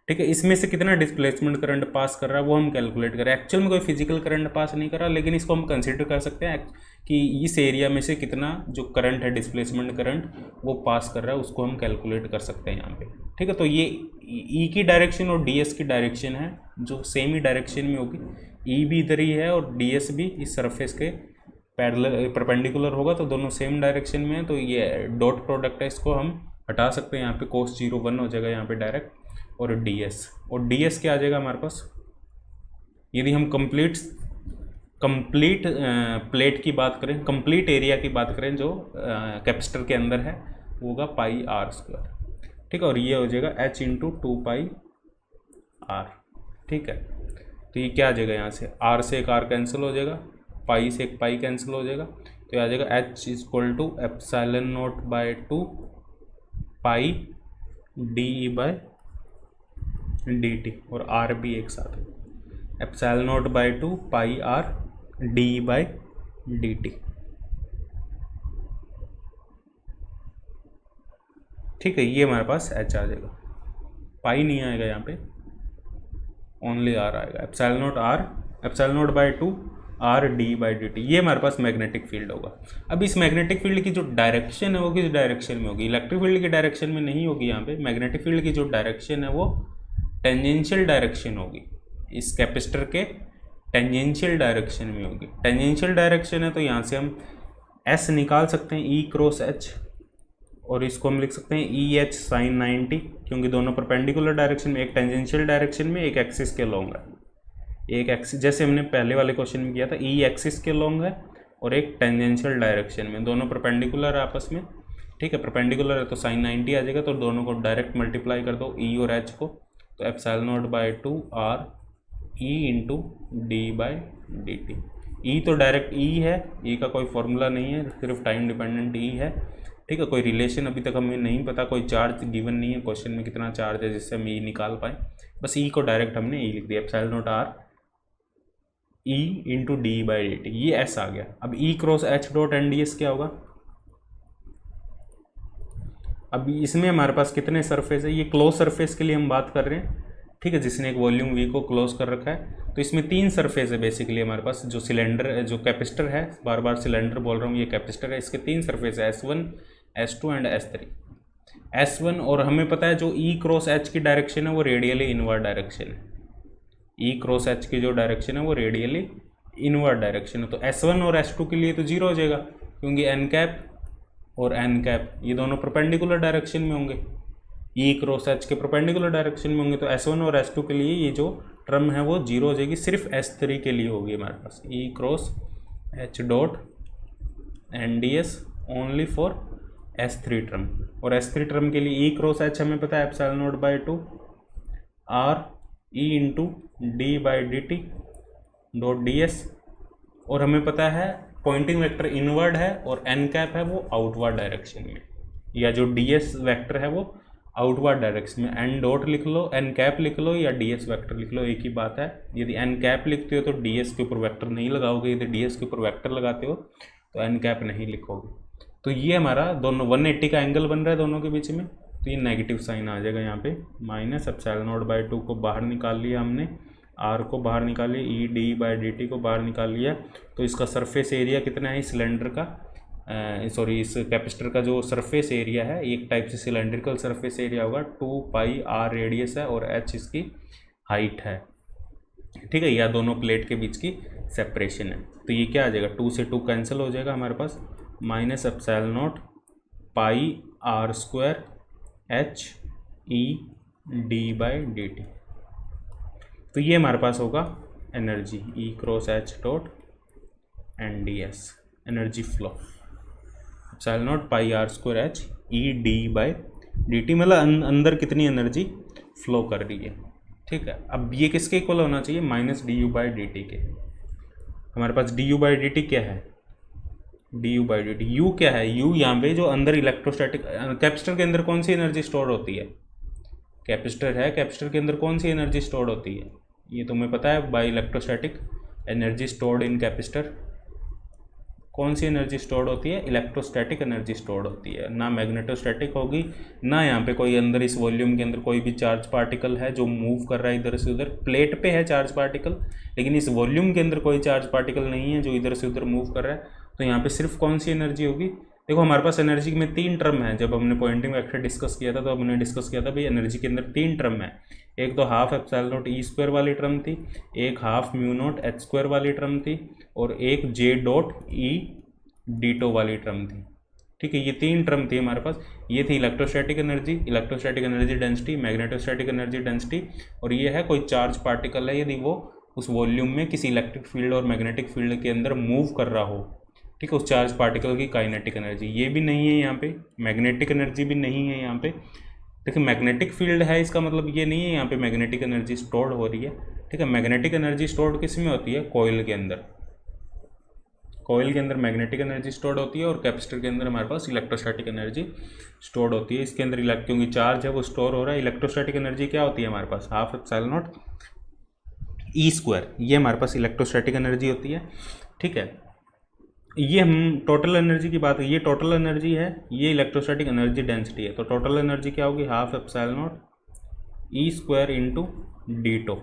ठीक है, इसमें से कितना डिस्प्लेसमेंट करंट पास कर रहा है वो हम कैलकुलेट करें। एक्चुअल में कोई फिजिकल करंट पास नहीं कर रहा, लेकिन इसको हम कंसिडर कर सकते हैं कि इस एरिया में से कितना जो करंट है, डिस्प्लेसमेंट करंट, वो पास कर रहा है, उसको हम कैलकुलेट कर सकते हैं यहाँ पे। ठीक है, तो ये ई की डायरेक्शन और डी एस की डायरेक्शन है जो सेम ही डायरेक्शन में होगी। ई भी इधर ही है और डी एस भी इस सरफेस के पैरेलल परपेंडिकुलर होगा, तो दोनों सेम डायरेक्शन में है। तो ये डॉट प्रोडक्ट है, इसको हम हटा सकते हैं। यहाँ पे cos 0 1 हो जाएगा यहाँ पे डायरेक्ट, और ds, और ds क्या आ जाएगा हमारे पास, यदि हम कंप्लीट प्लेट की बात करें, कंप्लीट एरिया की बात करें जो कैपेसिटर के अंदर है, वो होगा पाई आर स्क्वायर। ठीक है, और ये हो जाएगा h इंटू 2 पाई आर। ठीक है, तो ये क्या आ जाएगा, यहाँ से r से एक r कैंसिल हो जाएगा, पाई से एक पाई कैंसिल हो जाएगा, तो ये आ जाएगा h equal to epsilon naught by 2 pi D by D T, और r भी एक साथ है, epsilon naught by 2 pi r D by D T. ठीक है, ये हमारे पास h आ जाएगा, पाई नहीं आएगा यहाँ पे, ओनली r आएगा, epsilon naught r, epsilon naught by 2 r D by D T. ये हमारे पास मैग्नेटिक फील्ड होगा। अब इस मैग्नेटिक फील्ड की जो डायरेक्शन है वो किस डायरेक्शन में होगी, इलेक्ट्रिक फील्ड की डायरेक्शन में नहीं होगी। यहाँ पे मैग्नेटिक फील्ड की जो डायरेक्शन है वो टेंजेंशियल डायरेक्शन होगी, इस कैपेसिटर के टेंजेंशियल डायरेक्शन में होगी। टेंजेंशियल डायरेक्शन है तो यहाँ से हम s निकाल सकते हैं, E क्रॉस h, और इसको हम लिख सकते हैं ई एच साइन 90, क्योंकि दोनों परपेंडिकुलर डायरेक्शन में, एक टेंजेंशियल डायरेक्शन में, एक एक्सिस के लॉन्ग है। एक एक्सिस, जैसे हमने पहले वाले क्वेश्चन में किया था, ई एक्सिस के लॉन्ग है और एक टेंजेंशियल डायरेक्शन में, दोनों परपेंडिकुलर है आपस में। ठीक है, परपेंडिकुलर है तो साइन 90 आ जाएगा, तो दोनों को डायरेक्ट मल्टीप्लाई कर दो ई और एच को, तो epsilon naught by 2 are E into D by D t. E तो डायरेक्ट ई है, ई का कोई फॉर्मूला नहीं है, सिर्फ टाइम डिपेंडेंट ई है। ठीक है, कोई रिलेशन अभी तक हमें नहीं पता, कोई चार्ज गिवन नहीं है क्वेश्चन में कितना चार्ज है जिससे हम ई निकाल पाए, बस ई को डायरेक्ट हमने ई लिख दिया, epsilon naught r E into D by D T, ये एस आ गया। अब E cross H dot N D S क्या होगा, अब इसमें हमारे पास कितने सरफेस है, ये क्लोज सरफेस के लिए हम बात कर रहे हैं। ठीक है, जिसने एक वॉल्यूम वी को क्लोज कर रखा है, तो इसमें 3 सरफेस है बेसिकली हमारे पास। जो सिलेंडर, जो कैपेसिटर है, बार बार सिलेंडर बोल रहा हूँ, ये कैपेसिटर है, इसके 3 सरफेस है, S1, S2 and S3। S1, और हमें पता है जो E क्रॉस H की डायरेक्शन है वो रेडियली इनवर्ड डायरेक्शन है। E क्रॉस H की जो डायरेक्शन है वो रेडियली इनवर्ड डायरेक्शन है, तो S1 और S2 के लिए तो 0 हो जाएगा, क्योंकि n कैप और n कैप ये दोनों परपेंडिकुलर डायरेक्शन में होंगे, E क्रॉस H के परपेंडिकुलर डायरेक्शन में होंगे, तो S1 और S2 के लिए ये जो टर्म है वो 0 हो जाएगी, सिर्फ S3 के लिए होगी हमारे पास, E cross H dot N D S only for S3 term. और S3 टर्म के लिए E क्रॉस H हमें पता है epsilon naught by 2 are E into D by D T dot D S, और हमें पता है पॉइंटिंग वेक्टर इनवर्ड है और एन कैप है वो आउटवर्ड डायरेक्शन में, या जो डी एस वैक्टर है वो आउटवर्ड डायरेक्शन में। एन डॉट लिख लो, एन कैप लिख लो, या डी एस वैक्टर लिख लो, एक ही बात है। यदि एन कैप लिखते हो तो डी एस के ऊपर वैक्टर नहीं लगाओगे, यदि डी एस के ऊपर वैक्टर लगाते हो तो एन कैप नहीं लिखोगे। तो ये हमारा दोनों 180 का एंगल बन रहा है दोनों के बीच में, तो ये नेगेटिव साइन आ जाएगा यहाँ पे, माइनस एप्सिलॉन नॉट बाय 2 को बाहर निकाल लिया हमने, आर को बाहर निकाल लिया, E D by D T को बाहर निकाल लिया, तो इसका सरफेस एरिया कितना है सिलेंडर का, सॉरी इस कैपेसिटर का जो सरफेस एरिया है, एक टाइप से सिलेंड्रिकल सरफेस एरिया होगा, 2 पाई आर रेडियस है और एच इसकी हाइट है। ठीक है, या दोनों प्लेट के बीच की सेपरेशन है, तो ये क्या आ जाएगा, 2 से 2 कैंसिल हो जाएगा हमारे पास, minus epsilon naught pi are square H E D by D t. तो ये हमारे पास होगा energy, E cross H dot N D s, energy flow, epsilon naught pi are square H E D by D t, मतलब अंदर कितनी एनर्जी फ्लो कर रही है। ठीक है, अब ये किसके इक्वल होना चाहिए, minus D you by D t के। हमारे पास d you by D t क्या है, d you by D t, u क्या है, यू यहाँ पे जो अंदर इलेक्ट्रोस्टैटिक, कैपेसिटर के अंदर कौन सी एनर्जी स्टोर होती है, कैपेसिटर है, कैपेसिटर के अंदर कौन सी एनर्जी स्टोर होती है, ये तुम्हें पता है, by electrostatic energy stored in capacitor. कौन सी एनर्जी स्टोर्ड होती है? इलेक्ट्रोस्टैटिक एनर्जी स्टोर्ड होती है, ना मैग्नेटोस्टैटिक होगी, ना यहाँ पे कोई अंदर इस वॉल्यूम के अंदर कोई भी चार्ज पार्टिकल है जो मूव कर रहा है इधर से उधर। प्लेट पे है चार्ज पार्टिकल, लेकिन इस वॉल्यूम के अंदर कोई चार्ज पार्टिकल नहीं है जो इधर से उधर मूव कर रहा है। तो यहाँ पे सिर्फ कौन सी एनर्जी होगी? देखो हमारे पास एनर्जी में 3 टर्म है। जब हमने पॉइंटिंग वेक्टर डिस्कस किया था तो हमने डिस्कस किया था भाई एनर्जी के अंदर 3 टर्म है। एक तो half epsilon naught E square वाली टर्म थी, एक half mu naught H square वाली टर्म थी, और एक जे डॉट ई डीटो वाली टर्म थी। ठीक है, ये 3 टर्म थी हमारे पास। ये थी electrostatic energy density, magnetostatic energy density, और ये है कोई चार्ज पार्टिकल है यदि वो उस वॉल्यूम में किसी इलेक्ट्रिक फील्ड और मैग्नेटिक फील्ड के अंदर मूव कर रहा हो। ठीक है, उस चार्ज पार्टिकल की काइनेटिक एनर्जी। ये भी नहीं है यहाँ पे, मैग्नेटिक एनर्जी भी नहीं है यहाँ पे। देखिए मैग्नेटिक फील्ड है, इसका मतलब ये नहीं है यहाँ पे मैग्नेटिक एनर्जी स्टोर्ड हो रही है। ठीक है, मैग्नेटिक एनर्जी स्टोर्ड किस में होती है? कॉइल के अंदर। कॉइल के अंदर मैग्नेटिक एनर्जी स्टोर्ड होती है, और कैपेसिटर के अंदर हमारे पास इलेक्ट्रोस्टैटिक एनर्जी स्टोर्ड होती है। इसके अंदर क्योंकि चार्ज है वो स्टोर हो रहा है। इलेक्ट्रोस्टैटिक एनर्जी क्या होती है हमारे पास? Half epsilon naught E square, ये हमारे पास इलेक्ट्रोस्टैटिक एनर्जी होती है। ठीक है, ये हम टोटल एनर्जी की बात है, ये टोटल एनर्जी है, ये इलेक्ट्रोस्टैटिक एनर्जी डेंसिटी है। तो टोटल एनर्जी क्या होगी? Half epsilon naught E square into D tau,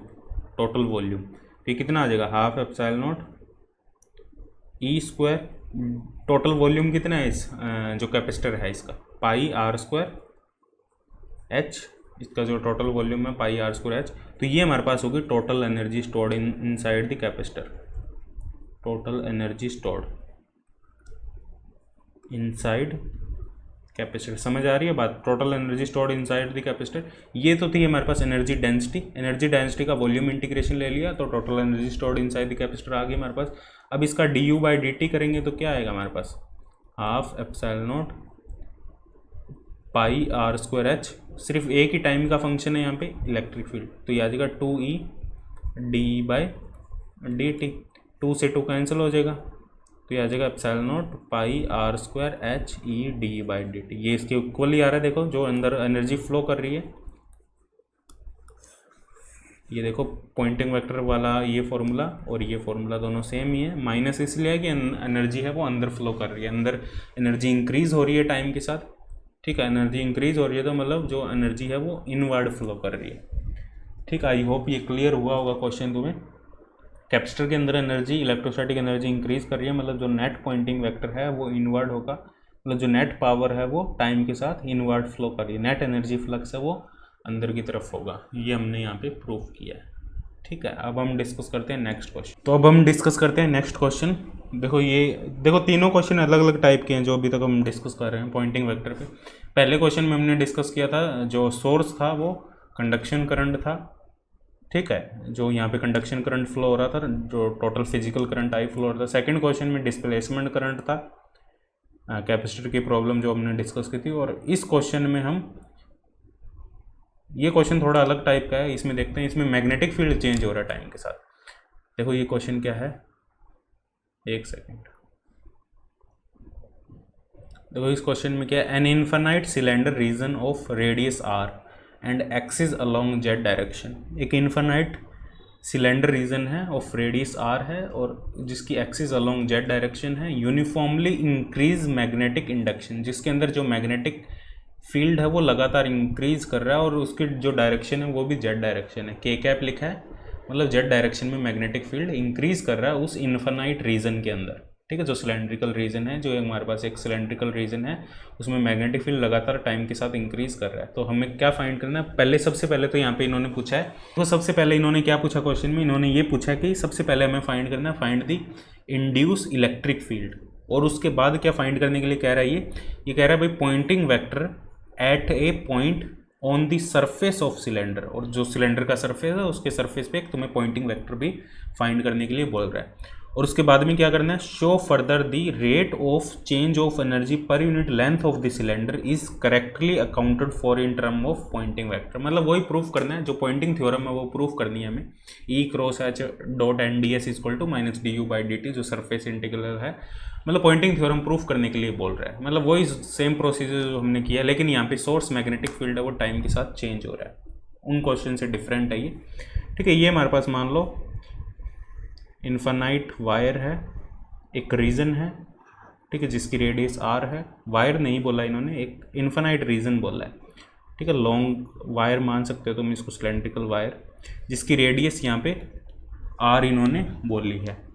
total volume. फिर कितना आ जाएगा? Half epsilon naught E square, total volume कितना है इस जो कैपेसिटर है इसका? पाई आर स्क्वायर एच, इसका जो टोटल वॉल्यूम है पाई आर स्क्वायर एच। तो ये हमारे पास होगी total energy stored inside the capacitor. Total energy stored inside capacitor, समझ आ रही है बात? Total energy stored inside the capacitor. ये तो थी हमारे पास एनर्जी डेंसिटी। एनर्जी डेंसिटी का वॉल्यूम इंटीग्रेशन ले लिया तो total energy stored inside the capacitor आ गई हमारे पास। अब इसका d you by D t करेंगे तो क्या आएगा हमारे पास? Half epsilon naught pi are square H, सिर्फ एक ही टाइम का फंक्शन है यहाँ पे इलेक्ट्रिक फील्ड, तो ये आ जाएगा 2E D by D T. 2 से 2 कैंसिल हो जाएगा, तो ये आ जाएगा epsilon naught pi are square H E D by D T. ये इसके इक्वल ही आ रहा है। देखो जो अंदर एनर्जी फ्लो कर रही है, ये देखो पॉइंटिंग वेक्टर वाला ये फॉर्मूला और ये फॉर्मूला दोनों सेम ही है। माइनस इसलिए है कि एनर्जी है वो अंदर फ्लो कर रही है, अंदर एनर्जी इंक्रीज हो रही है टाइम के साथ। ठीक है, एनर्जी इंक्रीज हो रही है तो मतलब जो एनर्जी है वो इनवर्ड फ्लो कर रही है। ठीक, आई होप ये क्लियर हुआ होगा क्वेश्चन तुम्हें। कैपेसिटर के अंदर एनर्जी इलेक्ट्रोस्टैटिक एनर्जी इंक्रीज कर रही है, मतलब जो नेट पॉइंटिंग वेक्टर है वो इनवर्ड होगा, मतलब जो नेट पावर है वो टाइम के साथ इनवर्ड फ्लो कर रही है। नेट एनर्जी फ्लक्स है वो अंदर की तरफ होगा, ये हमने यहाँ पे प्रूव किया है। ठीक है, अब हम डिस्कस करते हैं नेक्स्ट क्वेश्चन। तो अब हम डिस्कस करते हैं नेक्स्ट क्वेश्चन। देखो तीनों क्वेश्चन अलग अलग टाइप के हैं जो अभी तक हम डिस्कस कर रहे हैं पॉइंटिंग वेक्टर पे। पहले क्वेश्चन में हमने डिस्कस किया था जो सोर्स था वो कंडक्शन करंट था। ठीक है, जो यहाँ पे कंडक्शन करंट फ्लो हो रहा था, जो total physical current I flow हो रहा था। सेकंड क्वेश्चन में डिस्प्लेसमेंट करंट था, कैपेसिटर की प्रॉब्लम जो हमने डिस्कस की थी। और इस क्वेश्चन में हम, ये क्वेश्चन थोड़ा अलग टाइप का है, इसमें देखते हैं, इसमें मैग्नेटिक फील्ड चेंज हो रहा है टाइम के साथ। देखो ये क्वेश्चन क्या है, एक सेकेंड। देखो इस क्वेश्चन में क्या है, an infinite cylinder region of radius R and axis along Z direction. एक इनफाइनाइट सिलेंडर रीजन है ऑफ रेडियस आर है और जिसकी एक्सिस अलोंग जेड डायरेक्शन है। यूनिफॉर्मली इंक्रीज मैग्नेटिक इंडक्शन, जिसके अंदर जो मैग्नेटिक फील्ड है वो लगातार इंक्रीज कर रहा है और उसकी जो डायरेक्शन है वो भी जेड डायरेक्शन है। के कैप लिखा है, मतलब जेड डायरेक्शन में मैग्नेटिक फील्ड इंक्रीज कर रहा है उस इनफाइनाइट रीजन के अंदर। ठीक है, जो सिलेंड्रिकल रीजन है, जो हमारे पास एक सिलेंड्रिकल रीजन है, उसमें मैग्नेटिक फील्ड लगातार टाइम के साथ इंक्रीज कर रहा है। तो हमें क्या फाइंड करना है? पहले सबसे पहले तो यहाँ पे इन्होंने पूछा है, तो सबसे पहले इन्होंने क्या पूछा क्वेश्चन में? इन्होंने ये पूछा कि सबसे पहले हमें फाइंड करना है, find the induce electric field. और उसके बाद क्या फाइंड करने के लिए कह रहा है ये कह रहा है भाई Poynting vector at a point on the surface of cylinder, और जो सिलेंडर का सरफेस है उसके सरफेस पे तुम्हें पॉइंटिंग वेक्टर भी फाइंड करने के लिए बोल रहा है। और उसके बाद में क्या करना है? Show further the rate of change of energy per unit length of the cylinder is correctly accounted for in term of Poynting vector. मतलब वही प्रूफ करना है जो पॉइंटिंग थ्योरम है वो प्रूफ करनी है हमें। E cross H dot N D S equal to minus D you by D T, जो सरफेस इंटीग्रल है, मतलब पॉइंटिंग थ्योरम प्रूफ करने के लिए बोल रहा है। मतलब वही सेम प्रोसीजर जो हमने किया, लेकिन यहाँ पे सोर्स मैग्नेटिक फील्ड है वो टाइम के साथ चेंज हो रहा है, उन क्वेश्चन से डिफरेंट है ये। ठीक है, ये हमारे पास मान लो इन्फानाइट वायर है, एक रीजन है, ठीक है, जिसकी रेडियस आर है। वायर नहीं बोला इन्होंने, एक इन्फिनाइट रीजन बोला है, ठीक है, लॉन्ग वायर मान सकते हो तुम इसको, सिलेंड्रिकल वायर, जिसकी रेडियस यहाँ पे आर इन्होंने बोली है।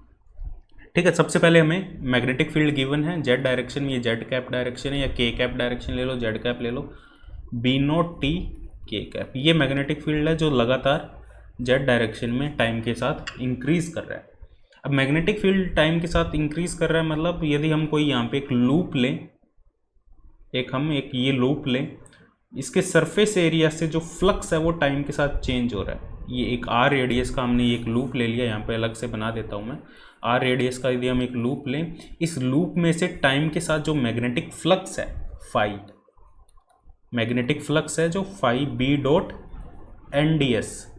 ठीक है, सबसे पहले हमें मैग्नेटिक फील्ड गिवन है जेड डायरेक्शन में, ये जेड कैप डायरेक्शन है या के कैप डायरेक्शन ले लो, जेड कैप ले लो, बी नॉट टी के कैप, ये मैग्नेटिक फील्ड है जो लगातार जेड डायरेक्शन में टाइम के साथ इंक्रीज कर रहा है। अब मैग्नेटिक फील्ड टाइम के साथ इंक्रीज कर रहा है, मतलब यदि हम कोई यहाँ पे एक लूप लें, एक ये लूप लें, इसके सरफेस एरिया से जो फ्लक्स है वो टाइम के साथ चेंज हो रहा है। ये एक आर रेडियस का हमने एक लूप ले लिया, यहाँ पे अलग से बना देता हूँ मैं, आर रेडियस का यदि हम एक लूप लें, इस लूप में से टाइम के साथ जो मैग्नेटिक फ्लक्स है फाई, मैग्नेटिक फ्लक्स है जो phi B dot N D S,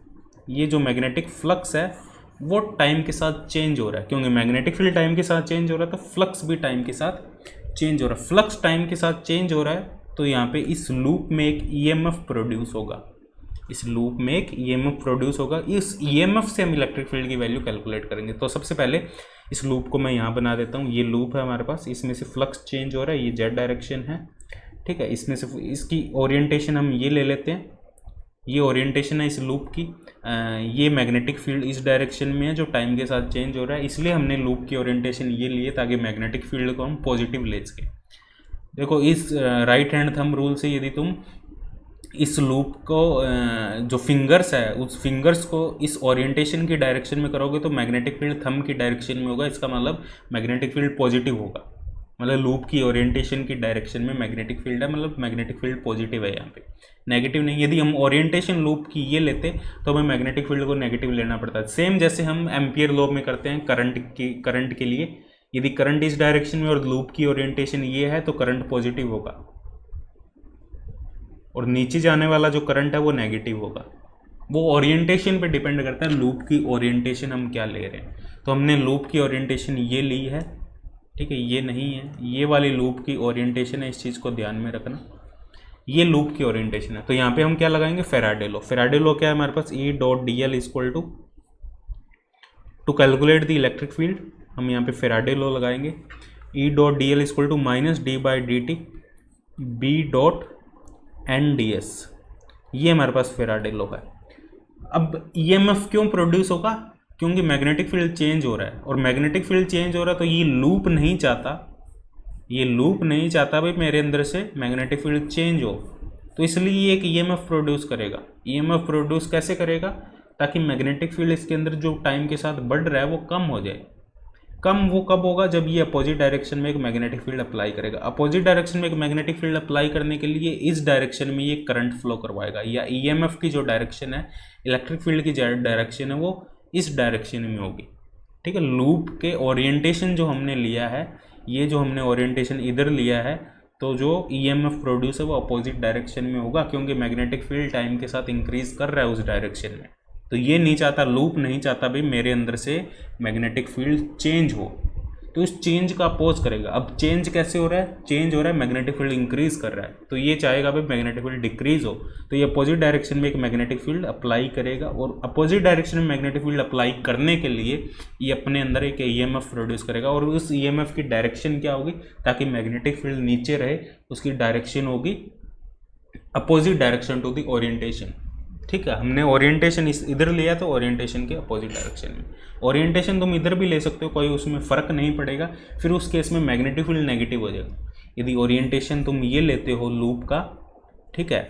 ये जो मैग्नेटिक फ्लक्स है वो टाइम के साथ चेंज हो रहा है, क्योंकि मैग्नेटिक फील्ड टाइम के साथ चेंज हो रहा है तो फ्लक्स भी टाइम के साथ चेंज हो रहा है। फ्लक्स टाइम के साथ चेंज हो रहा है तो यहाँ पे इस लूप में एक ईएमएफ प्रोड्यूस होगा, इस लूप में एक ईएमएफ प्रोड्यूस होगा। इस ईएमएफ से हम इलेक्ट्रिक फील्ड की वैल्यू कैलकुलेट करेंगे। तो सबसे पहले इस लूप को मैं यहाँ बना देता हूँ, ये लूप है हमारे पास, इसमें से फ्लक्स चेंज हो रहा है, ये जेड डायरेक्शन है, ठीक है, इसमें से इसकी ओरिएंटेशन हम ये ले लेते हैं, ये ओरिएंटेशन है इस लूप की, ये मैग्नेटिक फील्ड इस डायरेक्शन में है जो टाइम के साथ चेंज हो रहा है, इसलिए हमने लूप की ओरिएंटेशन ये लिए ताकि मैग्नेटिक फील्ड को हम पॉजिटिव ले सकें। देखो इस राइट हैंड थंब रूल से यदि तुम इस लूप को जो फिंगर्स है उस फिंगर्स को इस ओरिएंटेशन की डायरेक्शन में करोगे तो मैग्नेटिक फील्ड थंब की डायरेक्शन में होगा, इसका मतलब मैग्नेटिक फील्ड पॉजिटिव होगा, मतलब लूप की ओरिएंटेशन की डायरेक्शन में मैग्नेटिक फील्ड है, मतलब मैग्नेटिक फील्ड पॉजिटिव है, यहाँ पे नेगेटिव नहीं। यदि हम ओरिएंटेशन लूप की ये लेते तो हमें मैग्नेटिक फील्ड को नेगेटिव लेना पड़ता है। सेम जैसे हम एम्पियर लॉ में करते हैं करंट के लिए, यदि करंट इस डायरेक्शन में और लूप की ओरिएंटेशन ये है तो करंट पॉजिटिव होगा और नीचे जाने वाला जो करंट है वो नेगेटिव होगा। वो ओरिएंटेशन पे डिपेंड करता है, लूप की ओरिएंटेशन हम क्या ले रहे हैं। तो हमने लूप की ओरिएंटेशन ये ली है, ठीक है, ये नहीं है, ये वाली लूप की ओरिएंटेशन है, इस चीज़ को ध्यान में रखना, ये लूप की ओरिएंटेशन है। तो यहाँ पे हम क्या लगाएंगे, फैराडे लॉ। फैराडे लॉ क्या है हमारे पास, E dot D L equal to calculate the electric field, हम यहाँ पे फैराडे लॉ लगाएंगे, E dot D L equal to minus D by D T B dot N D S, ये हमारे पास फैराडे लॉ है। अब ईएमएफ क्यों प्रोड्यूस होगा, क्योंकि मैग्नेटिक फील्ड चेंज हो रहा है, और मैग्नेटिक फील्ड चेंज हो रहा है तो ये लूप नहीं चाहता भाई मेरे अंदर से मैग्नेटिक फील्ड चेंज हो, तो इसलिए ये एक ईएमएफ प्रोड्यूस करेगा। ईएमएफ प्रोड्यूस कैसे करेगा, ताकि मैग्नेटिक फील्ड इसके अंदर जो टाइम के साथ बढ़ रहा है वो कम हो जाए। कम वो कब होगा, जब ये अपोजिट डायरेक्शन में एक मैग्नेटिक फील्ड अप्लाई करेगा। अपोजिट डायरेक्शन में एक मैग्नेटिक फील्ड अप्लाई करने के लिए इस डायरेक्शन में ये करंट फ्लो करवाएगा, या ईएमएफ की जो डायरेक्शन है, इलेक्ट्रिक फील्ड की जो डायरेक्शन है वो इस डायरेक्शन में होगी, ठीक है। लूप के ओरिएंटेशन जो हमने लिया है, ये जो हमने ओरिएंटेशन इधर लिया है, तो जो ईएमएफ प्रोड्यूस है वो अपोजिट डायरेक्शन में होगा, क्योंकि मैग्नेटिक फील्ड टाइम के साथ इंक्रीज कर रहा है उस डायरेक्शन में। तो ये नहीं चाहता, लूप नहीं चाहता भाई मेरे अंदर से मैग्नेटिक फील्ड चेंज हो, तो इस चेंज का अपोज करेगा। अब चेंज कैसे हो रहा है, चेंज हो रहा है मैग्नेटिक फील्ड इंक्रीज कर रहा है, तो ये चाहेगा भाई मैग्नेटिक फील्ड डिक्रीज हो, तो ये अपोजिट डायरेक्शन में एक मैग्नेटिक फील्ड अप्लाई करेगा, और अपोजिट डायरेक्शन में मैग्नेटिक फील्ड अप्लाई करने के लिए ये अपने अंदर एक ईएमएफ प्रोड्यूस करेगा, और उस ईएमएफ की डायरेक्शन क्या होगी, ताकि मैग्नेटिक फील्ड नीचे रहे उसकी डायरेक्शन होगी opposite direction to the orientation, ठीक है। हमने ओरिएंटेशन इधर लिया तो ओरिएंटेशन के अपोजिट डायरेक्शन में। ओरिएंटेशन तुम इधर भी ले सकते हो, कोई उसमें फ़र्क नहीं पड़ेगा, फिर उस केस में मैग्नेटिक फील्ड नेगेटिव हो जाएगा। यदि ओरिएंटेशन तुम ये लेते हो लूप का, ठीक है,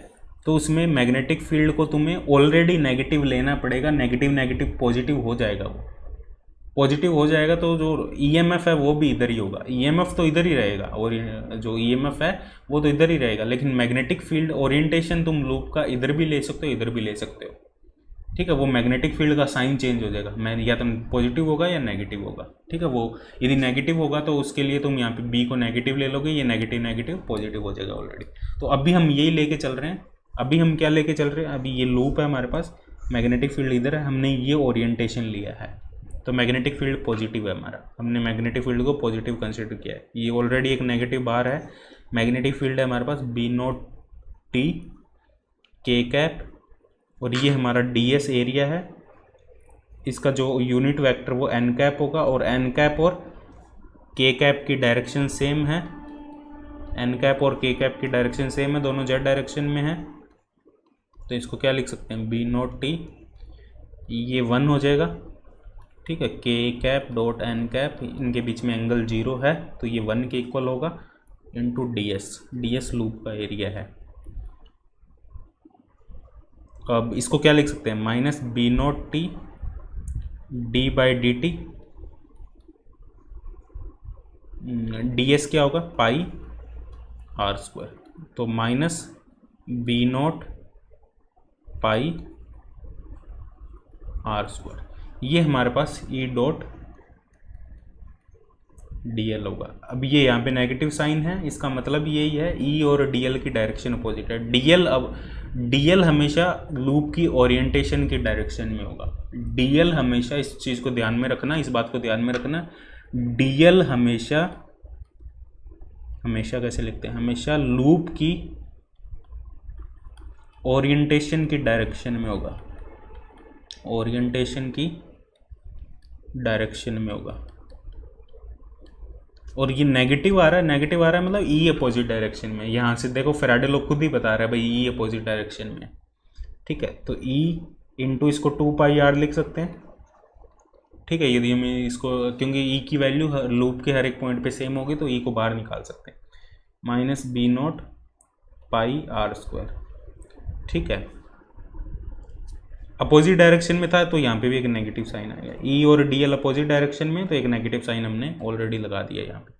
तो उसमें मैग्नेटिक फील्ड को तुम्हें ऑलरेडी नेगेटिव लेना पड़ेगा, नेगेटिव पॉजिटिव हो जाएगा, वो पॉजिटिव हो जाएगा, तो जो ईएमएफ है वो भी इधर ही होगा, ईएमएफ तो इधर ही रहेगा, और जो ईएमएफ है वो तो इधर ही रहेगा, लेकिन मैग्नेटिक फील्ड ओरिएंटेशन तुम लूप का इधर भी ले सकते हो, इधर भी ले सकते हो, ठीक है। वो मैग्नेटिक फील्ड का साइन चेंज हो जाएगा, मैं या तो पॉजिटिव होगा या नेगेटिव होगा, ठीक है। वो यदि नेगेटिव होगा तो उसके लिए तुम यहाँ पे बी को नेगेटिव ले लोगे, ये नेगेटिव पॉजिटिव हो जाएगा ऑलरेडी। तो अभी हम यही लेके चल रहे हैं, अभी हम क्या लेके चल रहे हैं, अभी ये लूप है हमारे पास, मैग्नेटिक फील्ड इधर है, हमने ये ओरिएंटेशन लिया है, तो मैग्नेटिक फील्ड पॉजिटिव है हमारा, हमने मैग्नेटिक फील्ड को पॉजिटिव कंसिडर किया है। ये ऑलरेडी एक नेगेटिव बार है, मैग्नेटिक फील्ड है हमारे पास बी नॉट टी के कैप, और ये हमारा ds एरिया है, इसका जो यूनिट वेक्टर वो n कैप होगा, और n कैप और के कैप की डायरेक्शन सेम है, एन कैप और के कैप की डायरेक्शन सेम है, दोनों जेड डायरेक्शन में है, तो इसको क्या लिख सकते हैं, बी नॉट टी, ये 1 हो जाएगा। ठीक है, के कैप डॉट एन कैप, इनके बीच में एंगल 0 है तो ये 1 के इक्वल होगा, इंटू डी एस लूप का एरिया है। अब इसको क्या लिख सकते हैं, minus B naught T D by D T, D S क्या होगा, पाई आर स्क्वायर, तो minus B naught pi are square, ये हमारे पास ई डॉट डी एल होगा। अब ये यहाँ पे नेगेटिव साइन है, इसका मतलब यही है ई और डी एल की डायरेक्शन अपोजिट है। डी एल, अब डी एल हमेशा लूप की ओरिएंटेशन की डायरेक्शन में होगा। डी एल हमेशा, इस चीज़ को ध्यान में रखना, इस बात को ध्यान में रखना, डी एल हमेशा कैसे लिखते हैं, हमेशा लूप की ओरिएंटेशन की डायरेक्शन में होगा, ओरिएंटेशन की डायरेक्शन में होगा। और ये नेगेटिव आ रहा है, नेगेटिव आ रहा है मतलब ई अपोजिट डायरेक्शन में। यहाँ से देखो फैराडे लोग खुद ही बता रहा है भाई ई अपोजिट डायरेक्शन में। ठीक है, तो ई इंटू इसको 2 पाई आर लिख सकते हैं। ठीक है, यदि हमें इसको, क्योंकि ई की वैल्यू लूप के हर एक पॉइंट पे सेम होगी तो ई को बाहर निकाल सकते हैं, minus B naught pi are square. ठीक है, अपोजिट डायरेक्शन में था तो यहाँ पे भी एक नेगेटिव साइन आएगा। ई और डी एल अपोजिट डायरेक्शन में, तो एक नेगेटिव साइन हमने ऑलरेडी लगा दिया यहाँ पे।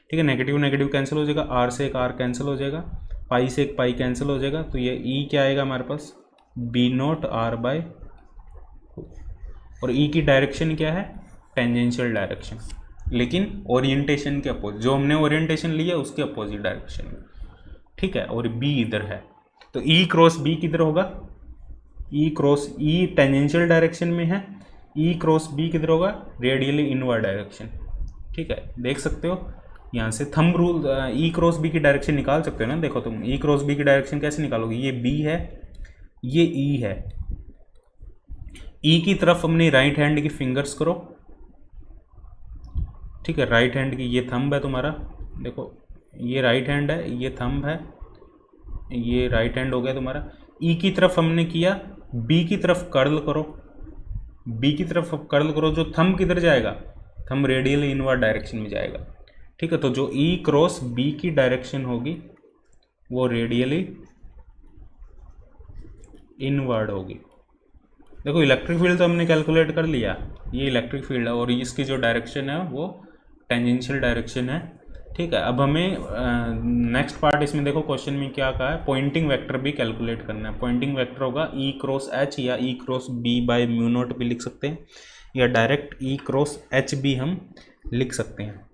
ठीक है, नेगेटिव नेगेटिव कैंसिल हो जाएगा, आर से एक आर कैंसिल हो जाएगा, पाई से एक पाई कैंसिल हो जाएगा, तो ये ई क्या आएगा हमारे पास, बी नॉट आर बाय, और ई की डायरेक्शन क्या है, टेंजेंशियल डायरेक्शन, लेकिन ओरिएंटेशन के अपोजिट, जो हमने ओरिएंटेशन लिया उसके अपोजिट डायरेक्शन में। ठीक है, और बी इधर है, तो ई क्रॉस बी किधर होगा, ई क्रॉस, ई टेंजेंशियल डायरेक्शन में है, ई क्रॉस बी किधर होगा, रेडियली इनवर्ड डायरेक्शन। ठीक है, देख सकते हो यहाँ से थंब रूल, ई क्रॉस बी की डायरेक्शन निकाल सकते हो ना। देखो तुम ई क्रॉस बी की डायरेक्शन कैसे निकालोगे, ये बी है, ये ई है, ई की तरफ अपनी राइट हैंड की फिंगर्स करो। ठीक है, राइट हैंड की, ये थंब है तुम्हारा, देखो ये राइट हैंड है, ये थंब है, ये राइट हैंड हो गया तुम्हारा। ई की तरफ हमने किया, बी की तरफ कर्ल करो, बी की तरफ कर्ल करो, जो थंब किधर जाएगा, थंब रेडियली इनवर्ड डायरेक्शन में जाएगा। ठीक है, तो जो ई क्रॉस बी की डायरेक्शन होगी वो रेडियली इनवर्ड होगी। देखो इलेक्ट्रिक फील्ड तो हमने कैलकुलेट कर लिया, ये इलेक्ट्रिक फील्ड है और इसकी जो डायरेक्शन है वो टेंजेंशियल डायरेक्शन है। ठीक है, अब हमें नेक्स्ट पार्ट, इसमें देखो क्वेश्चन में क्या कहा है, पॉइंटिंग वेक्टर भी कैलकुलेट करना है। पॉइंटिंग वेक्टर होगा ई क्रॉस एच या E cross B by mu naught भी लिख सकते हैं, या डायरेक्ट ई क्रॉस एच भी हम लिख सकते हैं।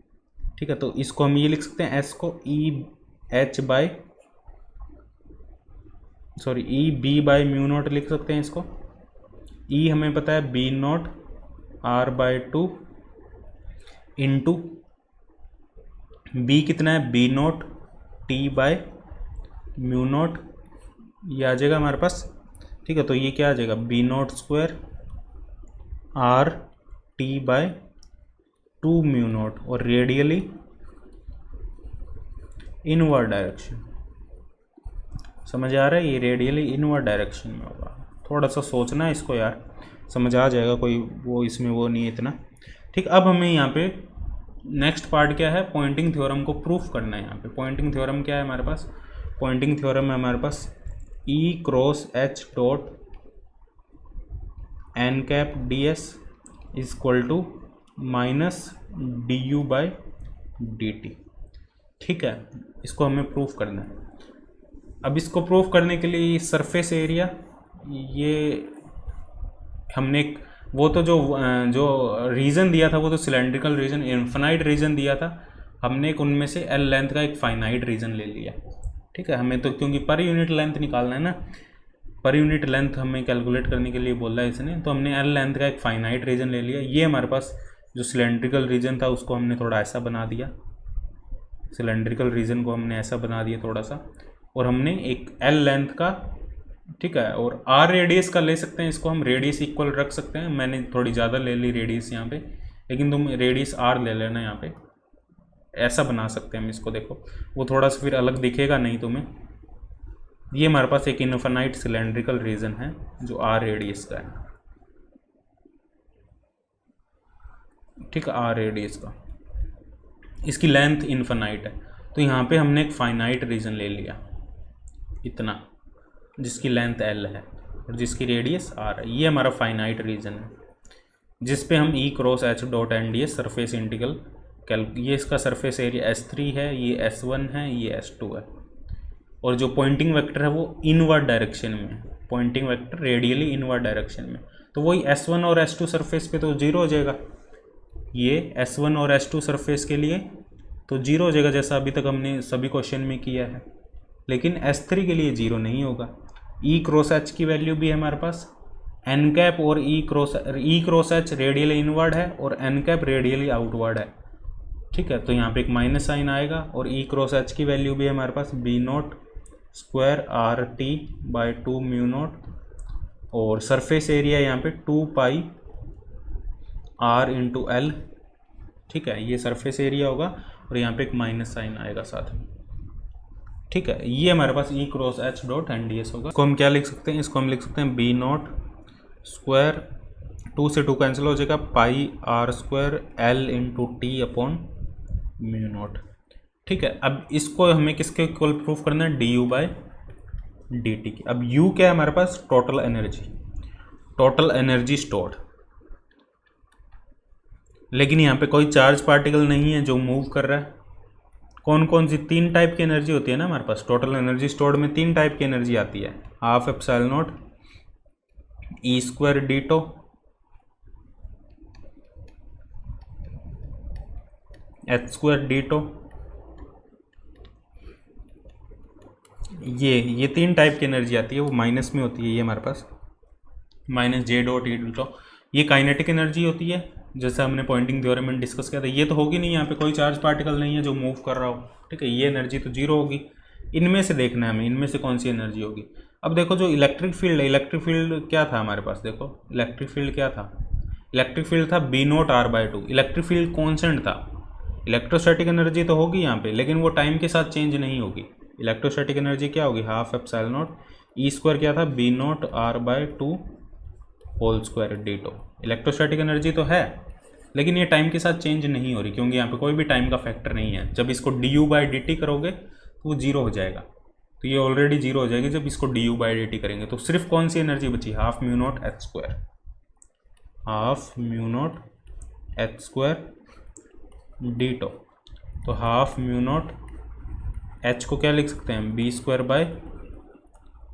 ठीक है, तो इसको हम ये लिख सकते हैं, एस को E H by, sorry E B by mu naught लिख सकते हैं इसको। ई हमें पता है B naught R by 2 into B कितना है, B naught T by mu naught, ये आ जाएगा हमारे पास। ठीक है, तो ये क्या आ जाएगा, B naught square R T by 2 mu naught, और रेडियली इनवर्ड डायरेक्शन। समझ आ रहा है, ये रेडियली इनवर्ड डायरेक्शन में होगा। थोड़ा सा सोचना है इसको यार, समझ आ जाएगा, कोई वो इसमें वो नहीं है इतना। ठीक, अब हमें यहाँ पे नेक्स्ट पार्ट क्या है, पॉइंटिंग थ्योरम को प्रूफ करना है। यहाँ पे पॉइंटिंग थ्योरम क्या है हमारे पास, पॉइंटिंग थ्योरम है हमारे पास E cross H dot N cap D S equal to minus D you by D T. ठीक है, इसको हमें प्रूफ करना है। अब इसको प्रूफ करने के लिए सरफेस एरिया, ये हमने वो तो जो रीजन दिया था वो तो सिलेंड्रिकल रीजन, इन्फिनाइट रीजन दिया था, हमने एक उनमें से एल लेंथ का एक फाइनाइट रीजन ले लिया। ठीक है, हमें तो क्योंकि पर यूनिट लेंथ निकालना है ना, पर यूनिट लेंथ हमें कैलकुलेट करने के लिए बोला है इसने, तो हमने एल लेंथ का एक फाइनाइट रीजन ले लिया। ये हमारे पास जो सिलेंड्रिकल रीजन था उसको हमने थोड़ा ऐसा बना दिया, सिलेंड्रिकल रीजन को हमने ऐसा बना दिया थोड़ा सा, और हमने एक एल लेंथ का, ठीक है, और आर रेडियस का ले सकते हैं, इसको हम रेडियस इक्वल रख सकते हैं। मैंने थोड़ी ज़्यादा ले ली रेडियस यहाँ पे, लेकिन तुम रेडियस आर ले लेना यहाँ पे। ऐसा बना सकते हैं हम इसको, देखो वो थोड़ा सा फिर अलग दिखेगा नहीं तुम्हें। ये हमारे पास एक इन्फिनाइट सिलेंड्रिकल रीजन है जो आर रेडियस का है, ठीक है, आर रेडियस का, इसकी लेंथ इन्फिनाइट है। तो यहाँ पे हमने एक फाइनाइट रीजन ले लिया इतना, जिसकी लेंथ एल है और जिसकी रेडियस आर है। ये हमारा फाइनाइट रीजन है जिस पे हम E cross H dot N D S surface integral ये इसका सरफेस एरिया S3 है, ये S1 है, ये S2 है, और जो पॉइंटिंग वेक्टर है वो इनवर्ड डायरेक्शन में, Poynting vector radially inward direction में, तो वही S1 और S2 सरफेस पे तो जीरो हो जाएगा। ये S1 और S2 सरफेस के लिए तो जीरो हो जाएगा जैसा अभी तक हमने सभी क्वेश्चन में किया है, लेकिन S3 के लिए जीरो नहीं होगा। ई क्रॉस एच की वैल्यू भी है हमारे पास, एन कैप और E cross H radially inward है और एन कैप रेडियली आउटवर्ड है, ठीक है। तो यहाँ पे एक माइनस साइन आएगा और ई क्रॉस एच की वैल्यू भी है हमारे पास B naught square R T by 2 mu naught, और सरफेस एरिया यहाँ पे 2 पाई आर इंटू एल, ठीक है, ये सरफेस एरिया होगा और यहाँ पे एक माइनस साइन आएगा साथ में, ठीक है। ये हमारे पास E cross H dot N D S होगा। इसको हम क्या लिख सकते हैं, इसको हम लिख सकते हैं बी नॉट स्क्वायर 2 से 2 कैंसिल हो जाएगा, pi are square L into T upon mu naught, ठीक है। अब इसको हमें किसके इक्वल प्रूफ करना है, d you by D T की। अब यू क्या है हमारे पास, टोटल एनर्जी स्टोर्ड, लेकिन यहाँ पे कोई चार्ज पार्टिकल नहीं है जो मूव कर रहा है। कौन कौन सी 3 टाइप की एनर्जी होती है ना हमारे पास, टोटल एनर्जी स्टोर्ड में 3 टाइप की एनर्जी आती है, half epsilon naught E square D tau, H square D tau, ये 3 टाइप की एनर्जी आती है, वो माइनस में होती है, ये हमारे पास minus J dot E dot. ये काइनेटिक एनर्जी होती है जैसे हमने पॉइंटिंग थ्योरम में डिस्कस किया था। ये तो होगी नहीं, यहाँ पे कोई चार्ज पार्टिकल नहीं है जो मूव कर रहा हो, ठीक है, ये एनर्जी तो जीरो होगी। इनमें से देखना है हमें, इनमें से कौन सी एनर्जी होगी। अब देखो जो इलेक्ट्रिक फील्ड है, इलेक्ट्रिक फील्ड क्या था हमारे पास, देखो इलेक्ट्रिक फील्ड क्या था, इलेक्ट्रिक फील्ड था B naught R by 2। Electric field constant था, इलेक्ट्रोस्टैटिक एनर्जी तो होगी यहाँ पे, लेकिन वो टाइम के साथ चेंज नहीं होगी। इलेक्ट्रोस्टैटिक एनर्जी क्या होगी, half epsilon naught E square क्या था, B naught R by 2 whole square D tau. Electrostatic energy तो है, लेकिन ये टाइम के साथ चेंज नहीं हो रही, क्योंकि यहाँ पे कोई भी टाइम का फैक्टर नहीं है। जब इसको d you by D T करोगे तो वो जीरो हो जाएगा, तो ये ऑलरेडी जीरो हो जाएगी जब इसको d you by D t करेंगे। तो सिर्फ कौन सी एनर्जी बची, half mu naught H square, half mu naught H square D t. तो हाफ म्यू नॉट एच को क्या लिख सकते हैं, B square by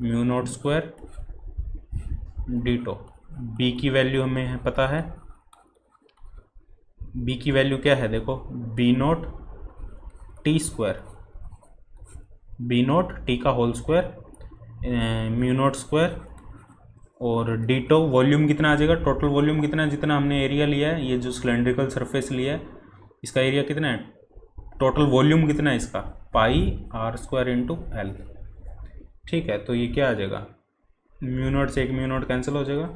mu naught square D t. B की वैल्यू हमें पता है, बी की वैल्यू क्या है, देखो B naught t square, B naught t का whole square mu naught square, और डी टो वॉल्यूम कितना आ जाएगा, टोटल वॉल्यूम कितना है, जितना हमने एरिया लिया है, ये जो सिलेंड्रिकल सरफेस लिया है इसका एरिया कितना है, टोटल वॉल्यूम कितना है इसका, पाई आर स्क्वायर इंटू एल, ठीक है। तो ये क्या आ जाएगा, म्यू नॉट से एक म्यू नॉट कैंसिल हो जाएगा,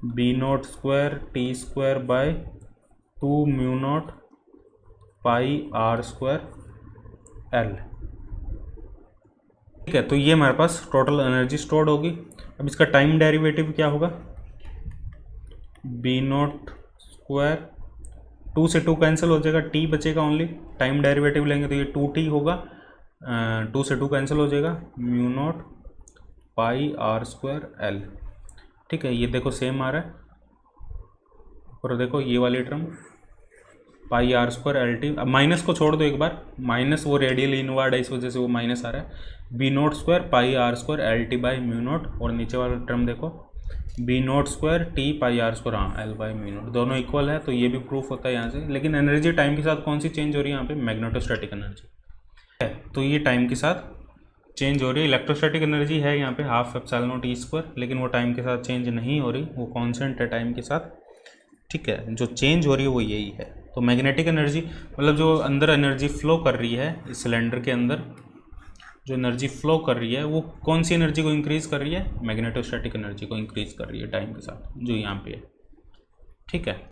B naught square t square by 2 mu naught pi are square l, ठीक है। तो ये हमारे पास टोटल एनर्जी स्टोर्ड होगी। अब इसका टाइम डेरिवेटिव क्या होगा, बी नॉट स्क्वायर 2 से 2 कैंसिल हो जाएगा, टी बचेगा ओनली, टाइम डेरिवेटिव लेंगे तो ये 2t होगा, 2 से 2 कैंसिल हो जाएगा, mu naught pi are square l, ठीक है। ये देखो सेम आ रहा है, और देखो ये वाली term pi are square l t. अब माइनस को छोड़ दो एक बार, माइनस वो रेडियल इनवर्ड है इस वजह से वो माइनस आ रहा है, B naught square pi are square l t by mu naught, और नीचे वाला टर्म देखो B naught square t pi are square, हाँ एल बाई म्यू नॉट, दोनों इक्वल है, तो ये भी प्रूफ होता है यहाँ से। लेकिन एनर्जी टाइम के साथ कौन सी चेंज हो रही है यहाँ पे, मैग्नेटोस्टैटिक एनर्जी है, तो ये टाइम के साथ चेंज हो रही है। इलेक्ट्रोस्टैटिक एनर्जी है यहाँ पे half epsilon naught E square, लेकिन वो टाइम के साथ चेंज नहीं हो रही, वो कॉन्स्टेंट है टाइम के साथ, ठीक है। जो चेंज हो रही है वो यही है। तो मैग्नेटिक एनर्जी मतलब जो अंदर एनर्जी फ्लो कर रही है इस सिलेंडर के अंदर, जो एनर्जी फ्लो कर रही है वो कौन सी एनर्जी को इंक्रीज़ कर रही है, मैग्नेटोस्टैटिक एनर्जी को इंक्रीज़ कर रही है टाइम के साथ, जो यहाँ पे है, ठीक है।